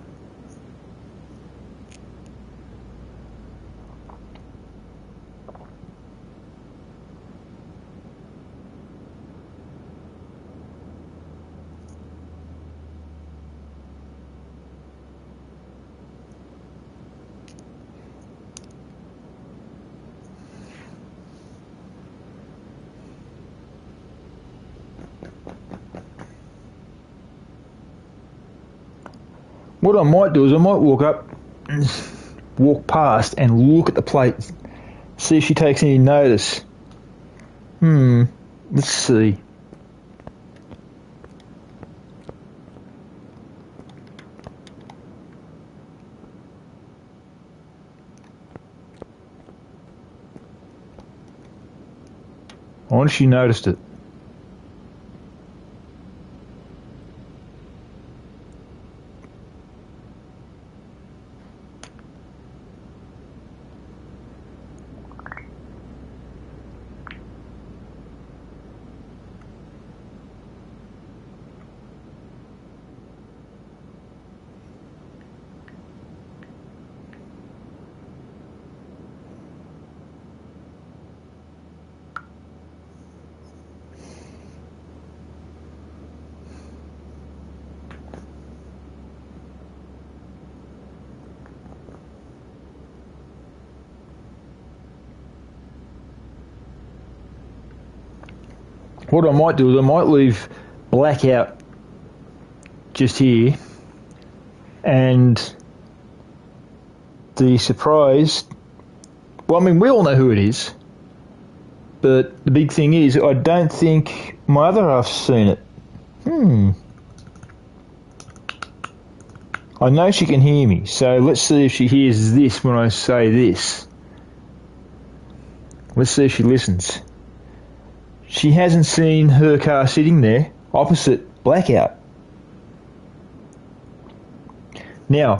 What I might do is I might walk up, walk past and look at the plate, see if she takes any notice. Let's see. I wonder if she noticed it. What I might do is I might leave Blackout just here, and the surprise, well, I mean, we all know who it is, but the big thing is I don't think my other half's seen it. I know she can hear me, so let's see if she hears this when I say this. Let's see if she listens. She hasn't seen her car sitting there opposite Blackout. Now,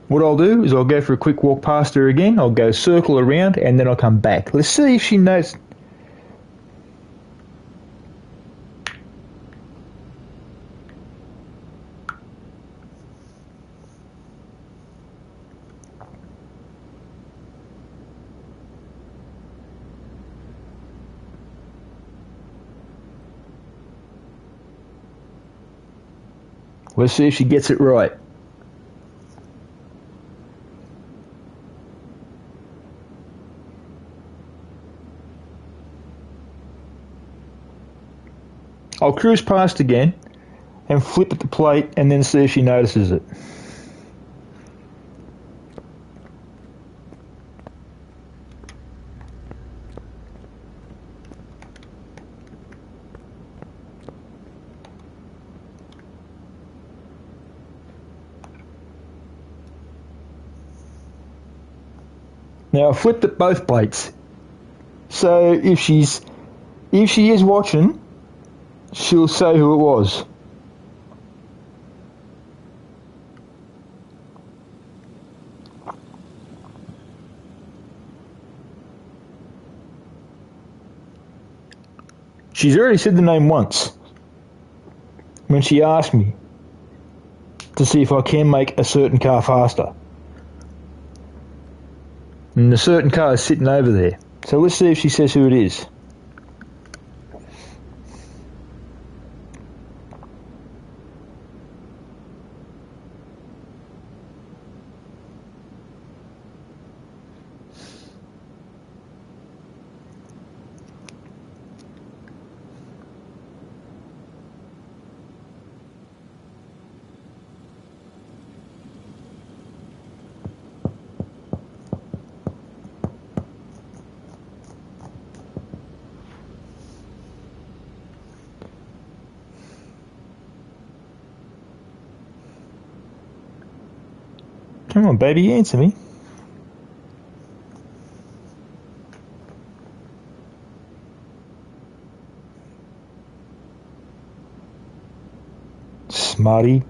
what I'll do is I'll go for a quick walk past her again. I'll go circle around and then I'll come back. Let's see if she knows. Let's see if she gets it right. I'll cruise past again and flip at the plate and then see if she notices it. Now I flipped at both plates, so if she is watching, she'll say who it was. She's already said the name once when she asked me to see if I can make a certain car faster. And the certain car is sitting over there. So let's see if she says who it is. Come on, baby, answer me. Smarty.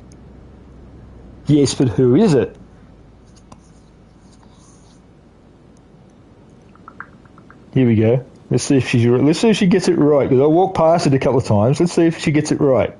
Yes, but who is it? Here we go. Let's see if she gets it right. Because I walked past it a couple of times. Let's see if she gets it right.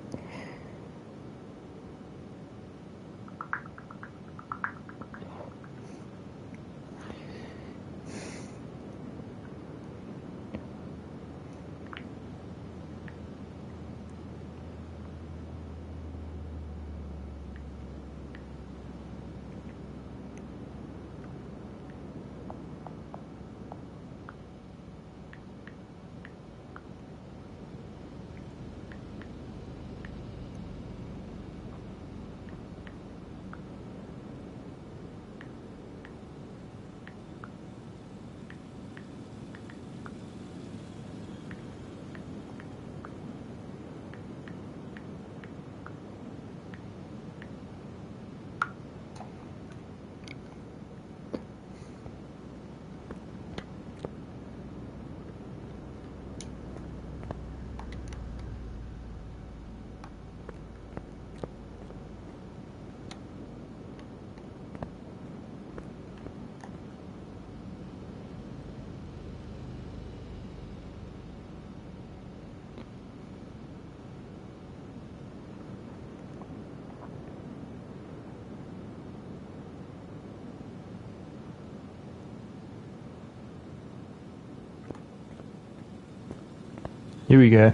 Here we go.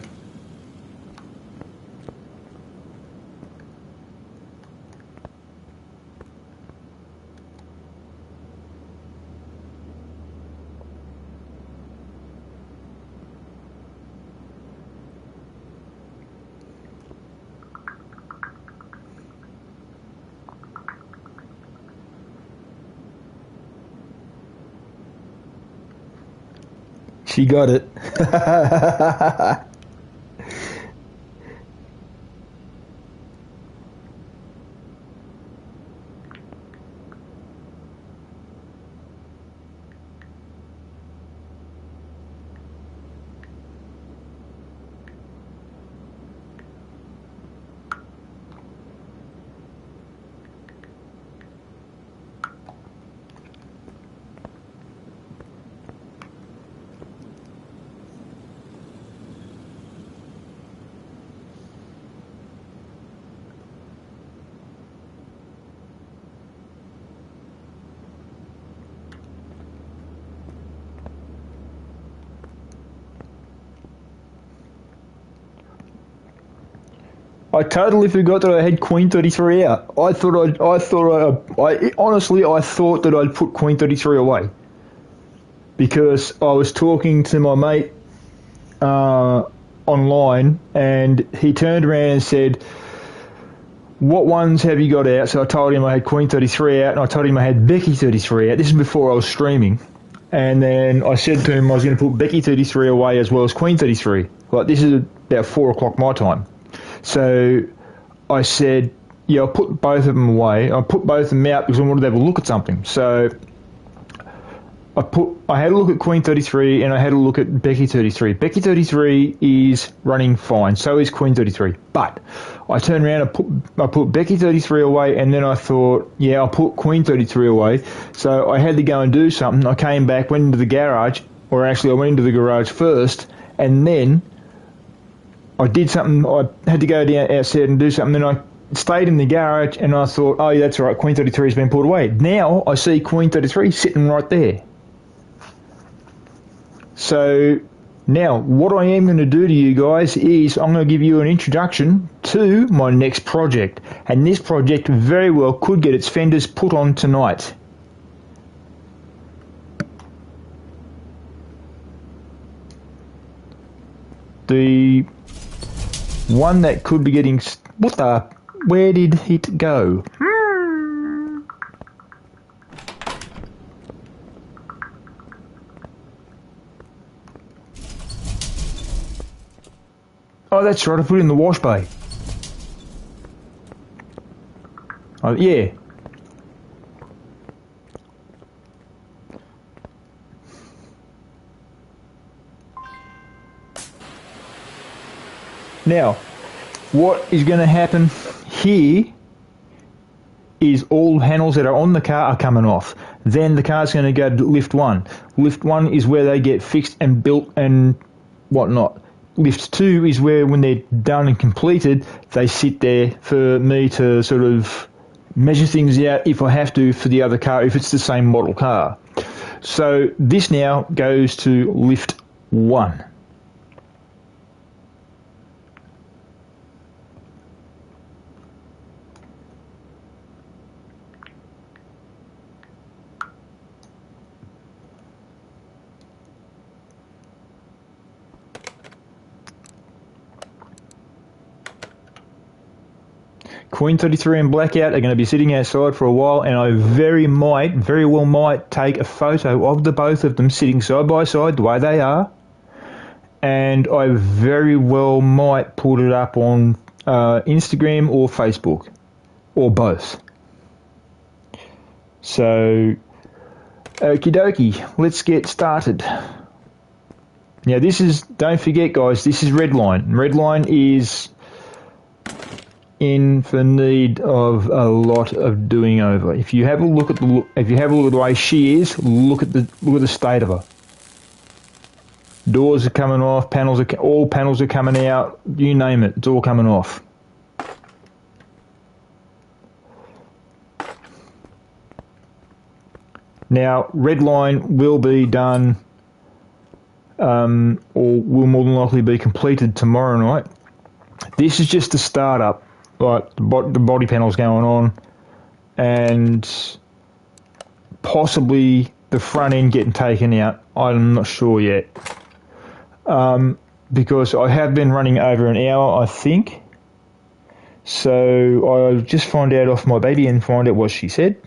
She got it. I totally forgot that I had Queen 33 out. I honestly, I thought that I'd put Queen 33 away because I was talking to my mate online, and he turned around and said, "What ones have you got out?" So I told him I had Queen 33 out, and I told him I had Becky 33 out. This is before I was streaming. And then I said to him I was going to put Becky 33 away as well as Queen 33. Like, this is about 4 o'clock my time. So I said, yeah, I'll put both of them away. I put both of them out because I wanted to have a look at something. So I had a look at Queen 33 and I had a look at Becky 33. Becky 33 is running fine. So is Queen 33. But I turned around and I put Becky 33 away, and then I thought, yeah, I'll put Queen 33 away. So I had to go and do something. I came back, went into the garage, or actually I went into the garage first, and then I did something. I had to go down outside and do something. Then I stayed in the garage, and I thought, oh, yeah, that's all right. Queen 33 has been put away. Now I see Queen 33 sitting right there. So now what I am going to do to you guys is I'm going to give you an introduction to my next project. And this project very well could get its fenders put on tonight. The one that could be getting... Where did it go? Oh, that's right, I put it in the wash bay. Oh, yeah. Now, what is going to happen here is all handles that are on the car are coming off. Then the car's going to go to lift 1. Lift 1 is where they get fixed and built and whatnot. Lift 2 is where, when they're done and completed, they sit there for me to sort of measure things out if I have to for the other car, if it's the same model car. So this now goes to lift 1. Queen 33 and Blackout are going to be sitting outside for a while, and I very well might take a photo of the both of them sitting side by side the way they are, and I very well might put it up on Instagram or Facebook, or both. So, okie dokie, let's get started. Now don't forget guys, this is Redline. Redline is in for need of a lot of doing over. If you have a look at the way she is, look at the state of her. Doors are coming off, all panels are coming out. You name it, it's all coming off. Now, Redline will be done or will more than likely be completed tomorrow night. This is just a startup, like the body panel's going on, and possibly the front end getting taken out. I'm not sure yet, because I have been running over an hour, I think. So I'll just find out off my baby and find out what she said.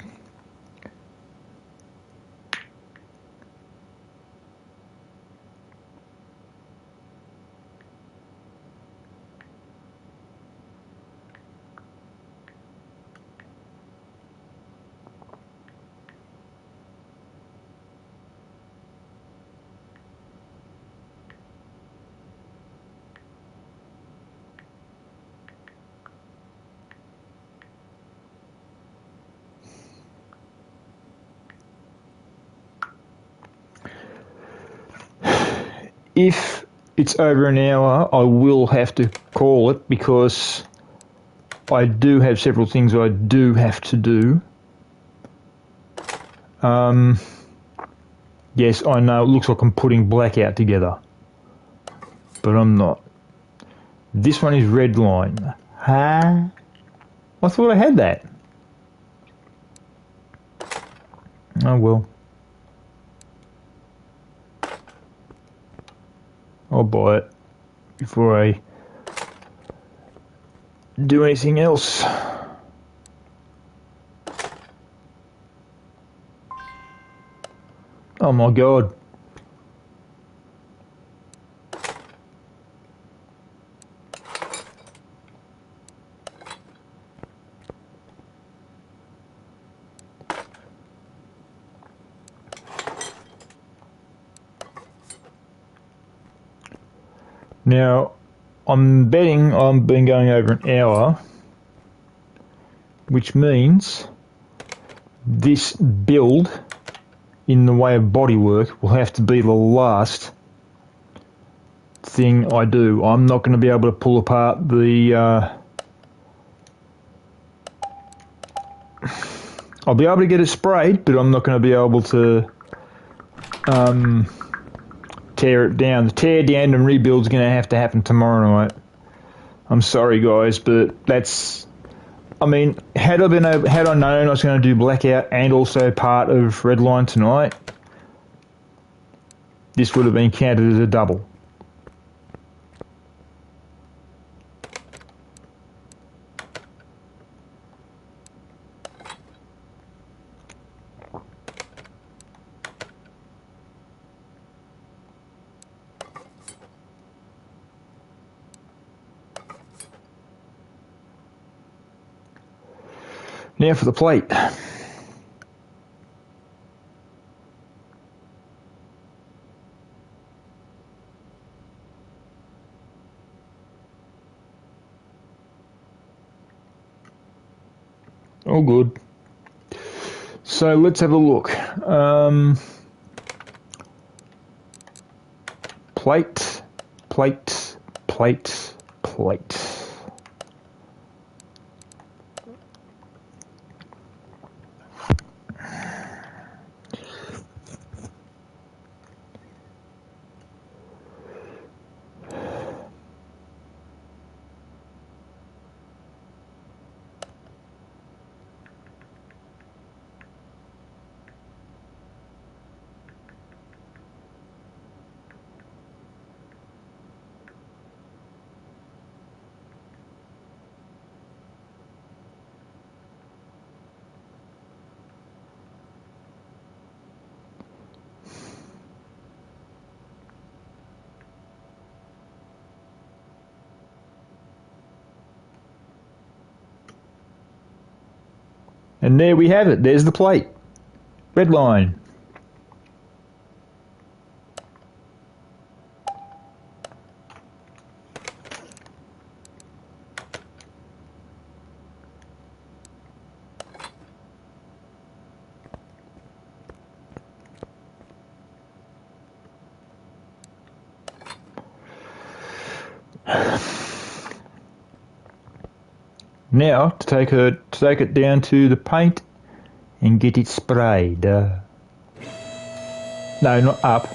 If it's over an hour, I will have to call it because I do have several things I do have to do. Yes, I know it looks like I'm putting Blackout together, but I'm not. This one is Redline. Huh? I thought I had that. Oh well. I'll buy it before I do anything else. Oh my god. Now, I'm betting I've been going over an hour, which means this build, in the way of bodywork, will have to be the last thing I do. I'm not going to be able to pull apart the... I'll be able to get it sprayed, but I'm not going to be able to... tear it down. The tear down and rebuild's going to have to happen tomorrow night. I'm sorry, guys, but that's... I mean, had I known I was going to do Blackout and also part of Redline tonight, this would have been counted as a double. Now for the plate. All good. So let's have a look. Plate, plate, plate, plate. And there we have it. There's the plate. Redline. Now to take it down to the paint and get it sprayed. No, not up.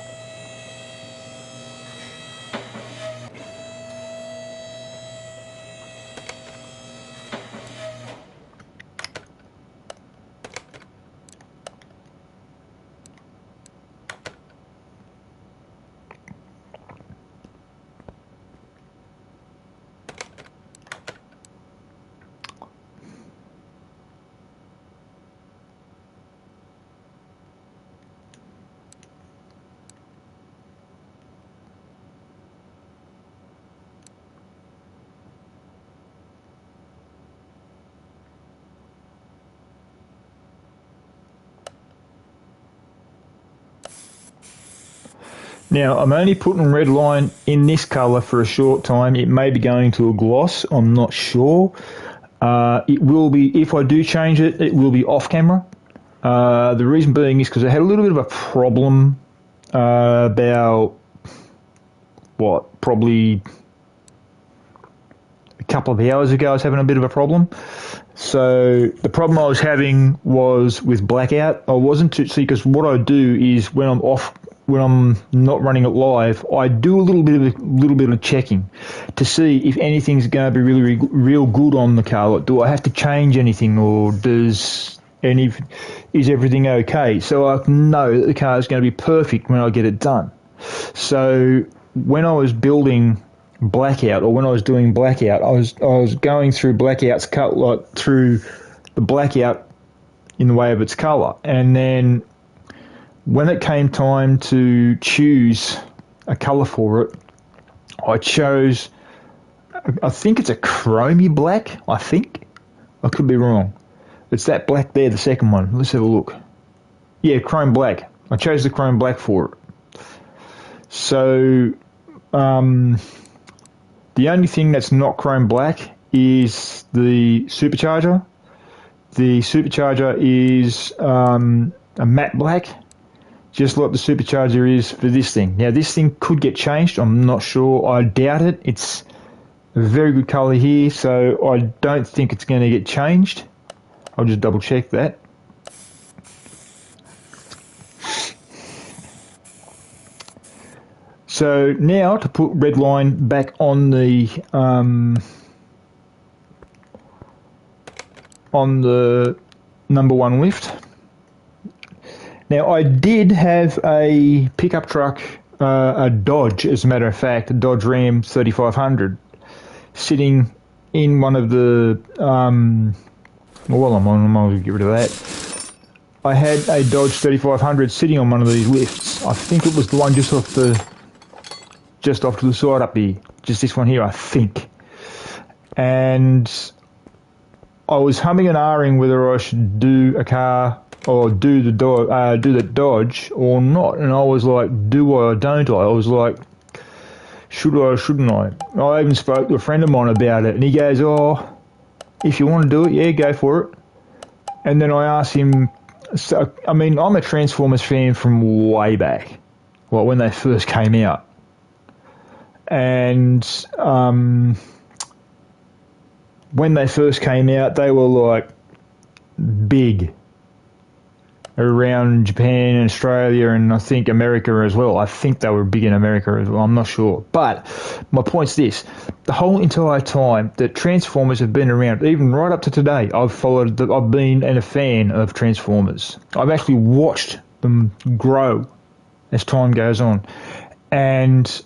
Now, I'm only putting red line in this colour for a short time. It may be going to a gloss. I'm not sure. It will be, if I do change it, it will be off camera. The reason being is because I had a little bit of a problem about, probably a couple of hours ago I was having a bit of a problem. So the problem I was having was with blackout. I wasn't too, see, because what I do is when I'm not running it live, I do a little bit of checking to see if anything's going to be really real good on the car. Like, do I have to change anything, or is everything okay? So I know that the car is going to be perfect when I get it done. So when I was building blackout, or when I was doing blackout, I was going through blackout's cut, like through the blackout in the way of its colour, and then when it came time to choose a colour for it, I chose, I think it's a chromey black, I think. I could be wrong. It's that black there, the second one. Let's have a look. Yeah, chrome black. I chose the chrome black for it. So, the only thing that's not chrome black is the supercharger. The supercharger is a matte black, just like the supercharger is for this thing. Now, this thing could get changed. I'm not sure. I doubt it. It's a very good colour here, so I don't think it's going to get changed. I'll just double check that. So now to put red line back on the number one lift. Now, I did have a pickup truck, a Dodge, as a matter of fact, a Dodge Ram 3500, sitting in one of the, I'm going to get rid of that. I had a Dodge 3500 sitting on one of these lifts. I think it was the one just off to the side up here. Just this one here, I think. And I was humming and ahhing whether I should do a car or do the Dodge or not, and I was like, do I or don't I? I was like, should I or shouldn't I? I even spoke to a friend of mine about it, and he goes, oh, if you want to do it, yeah, go for it. And then I asked him, so, I mean, I'm a Transformers fan from way back, well, when they first came out. And when they first came out, they were like big around Japan and Australia, and I think America as well. I think they were big in America as well. I'm not sure. But my point's this. The whole entire time that Transformers have been around, even right up to today, I've been a fan of Transformers. I've actually watched them grow as time goes on. And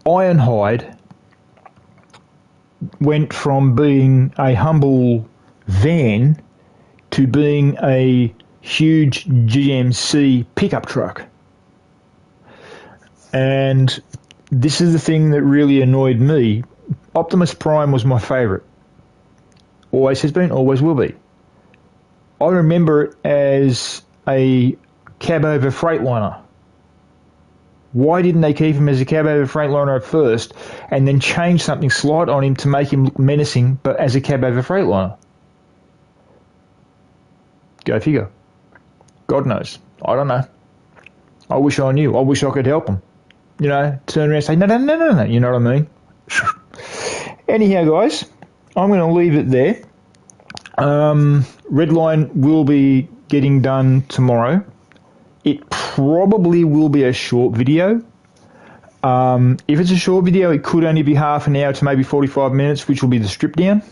Ironhide went from being a humble van to being a huge GMC pickup truck. And this is the thing that really annoyed me. Optimus Prime was my favourite. Always has been, always will be. I remember it as a cab-over Freightliner. Why didn't they keep him as a cab-over Freightliner at first and then change something slight on him to make him look menacing, but as a cab-over Freightliner? Go figure. God knows. I don't know. I wish I knew. I wish I could help them. You know, turn around and say, no. You know what I mean? Anyhow, guys, I'm going to leave it there. Redline will be getting done tomorrow. It probably will be a short video. If it's a short video, it could only be half an hour to maybe 45 minutes, which will be the strip down.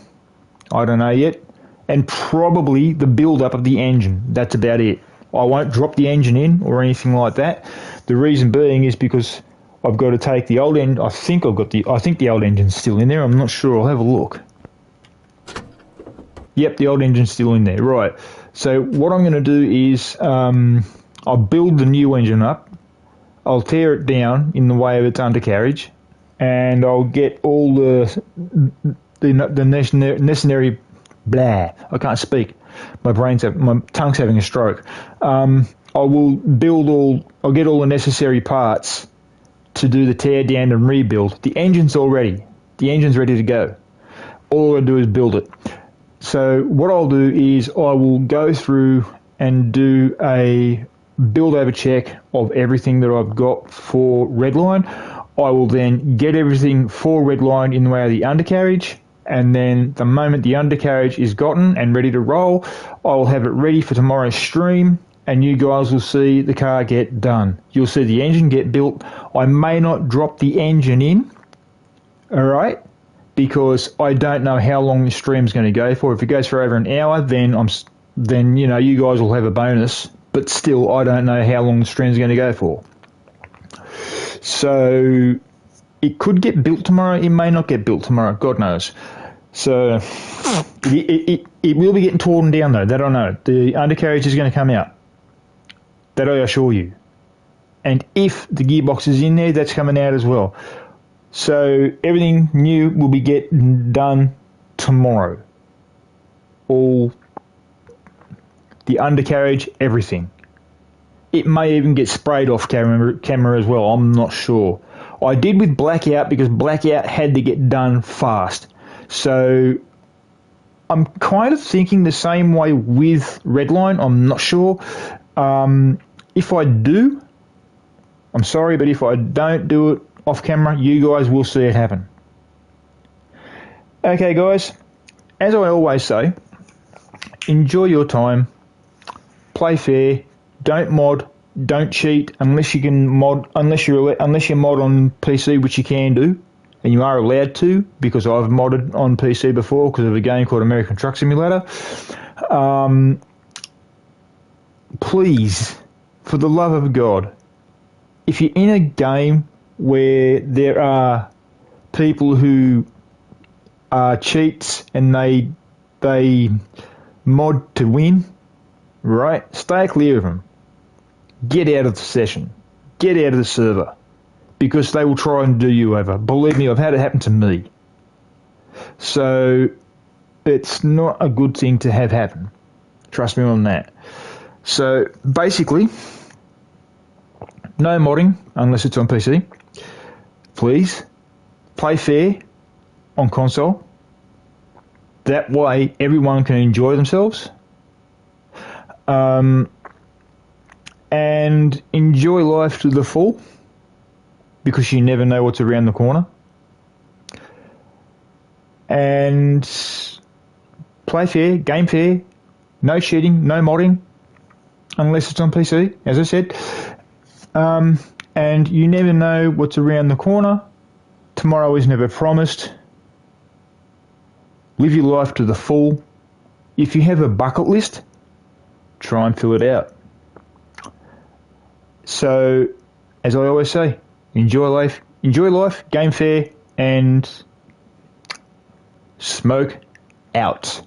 I don't know yet. And probably the build-up of the engine. That's about it. I won't drop the engine in or anything like that. The reason being is because I've got to take the old engine. I think the old engine's still in there. I'm not sure. I'll have a look. Yep, the old engine's still in there. Right. So what I'm going to do is I'll build the new engine up. I'll tear it down in the way of its undercarriage, and I'll get all the necessary blah. I can't speak. My tongue's having a stroke. I'll get all the necessary parts to do the tear down and rebuild. The engine's all ready. The engine's ready to go. All I do is build it. So what I'll do is I will go through and do a build over check of everything that I've got for Redline. I will then get everything for Redline in the way of the undercarriage, and then the moment the undercarriage is gotten and ready to roll, I will have it ready for tomorrow's stream, and you guys will see the car get done. You'll see the engine get built. I may not drop the engine in, alright, because I don't know how long the stream's going to go for. If it goes for over an hour, then you know, you guys will have a bonus, but still I don't know how long the stream's going to go for. So it could get built tomorrow, it may not get built tomorrow, God knows. So it will be getting torn down though, that I know. The undercarriage is going to come out, that I assure you. And if the gearbox is in there, that's coming out as well. So everything new will be getting done tomorrow. All the undercarriage, everything. It may even get sprayed off camera as well, I'm not sure. I did with Blackout because Blackout had to get done fast. So I'm kind of thinking the same way with Redline, I'm not sure. If I do, I'm sorry, but if I don't do it off camera, you guys will see it happen. Okay guys, as I always say, enjoy your time, play fair, don't mod, don't cheat unless you can mod, unless you mod on PC, which you can do, and you are allowed to, because I've modded on PC before because of a game called American Truck Simulator. Please, for the love of God, if you're in a game where there are people who are cheats and they mod to win, right? Stay clear of them. Get out of the session. Get out of the server. Because they will try and do you over. Believe me, I've had it happen to me. So it's not a good thing to have happen. Trust me on that. So basically, no modding unless it's on PC. Please play fair on console. That way everyone can enjoy themselves. And enjoy life to the full, because you never know what's around the corner. And play fair, game fair, no cheating, no modding, unless it's on PC, as I said. And you never know what's around the corner. Tomorrow is never promised. Live your life to the full. If you have a bucket list, try and fill it out. So, as I always say, enjoy life, game fair, and smoke out.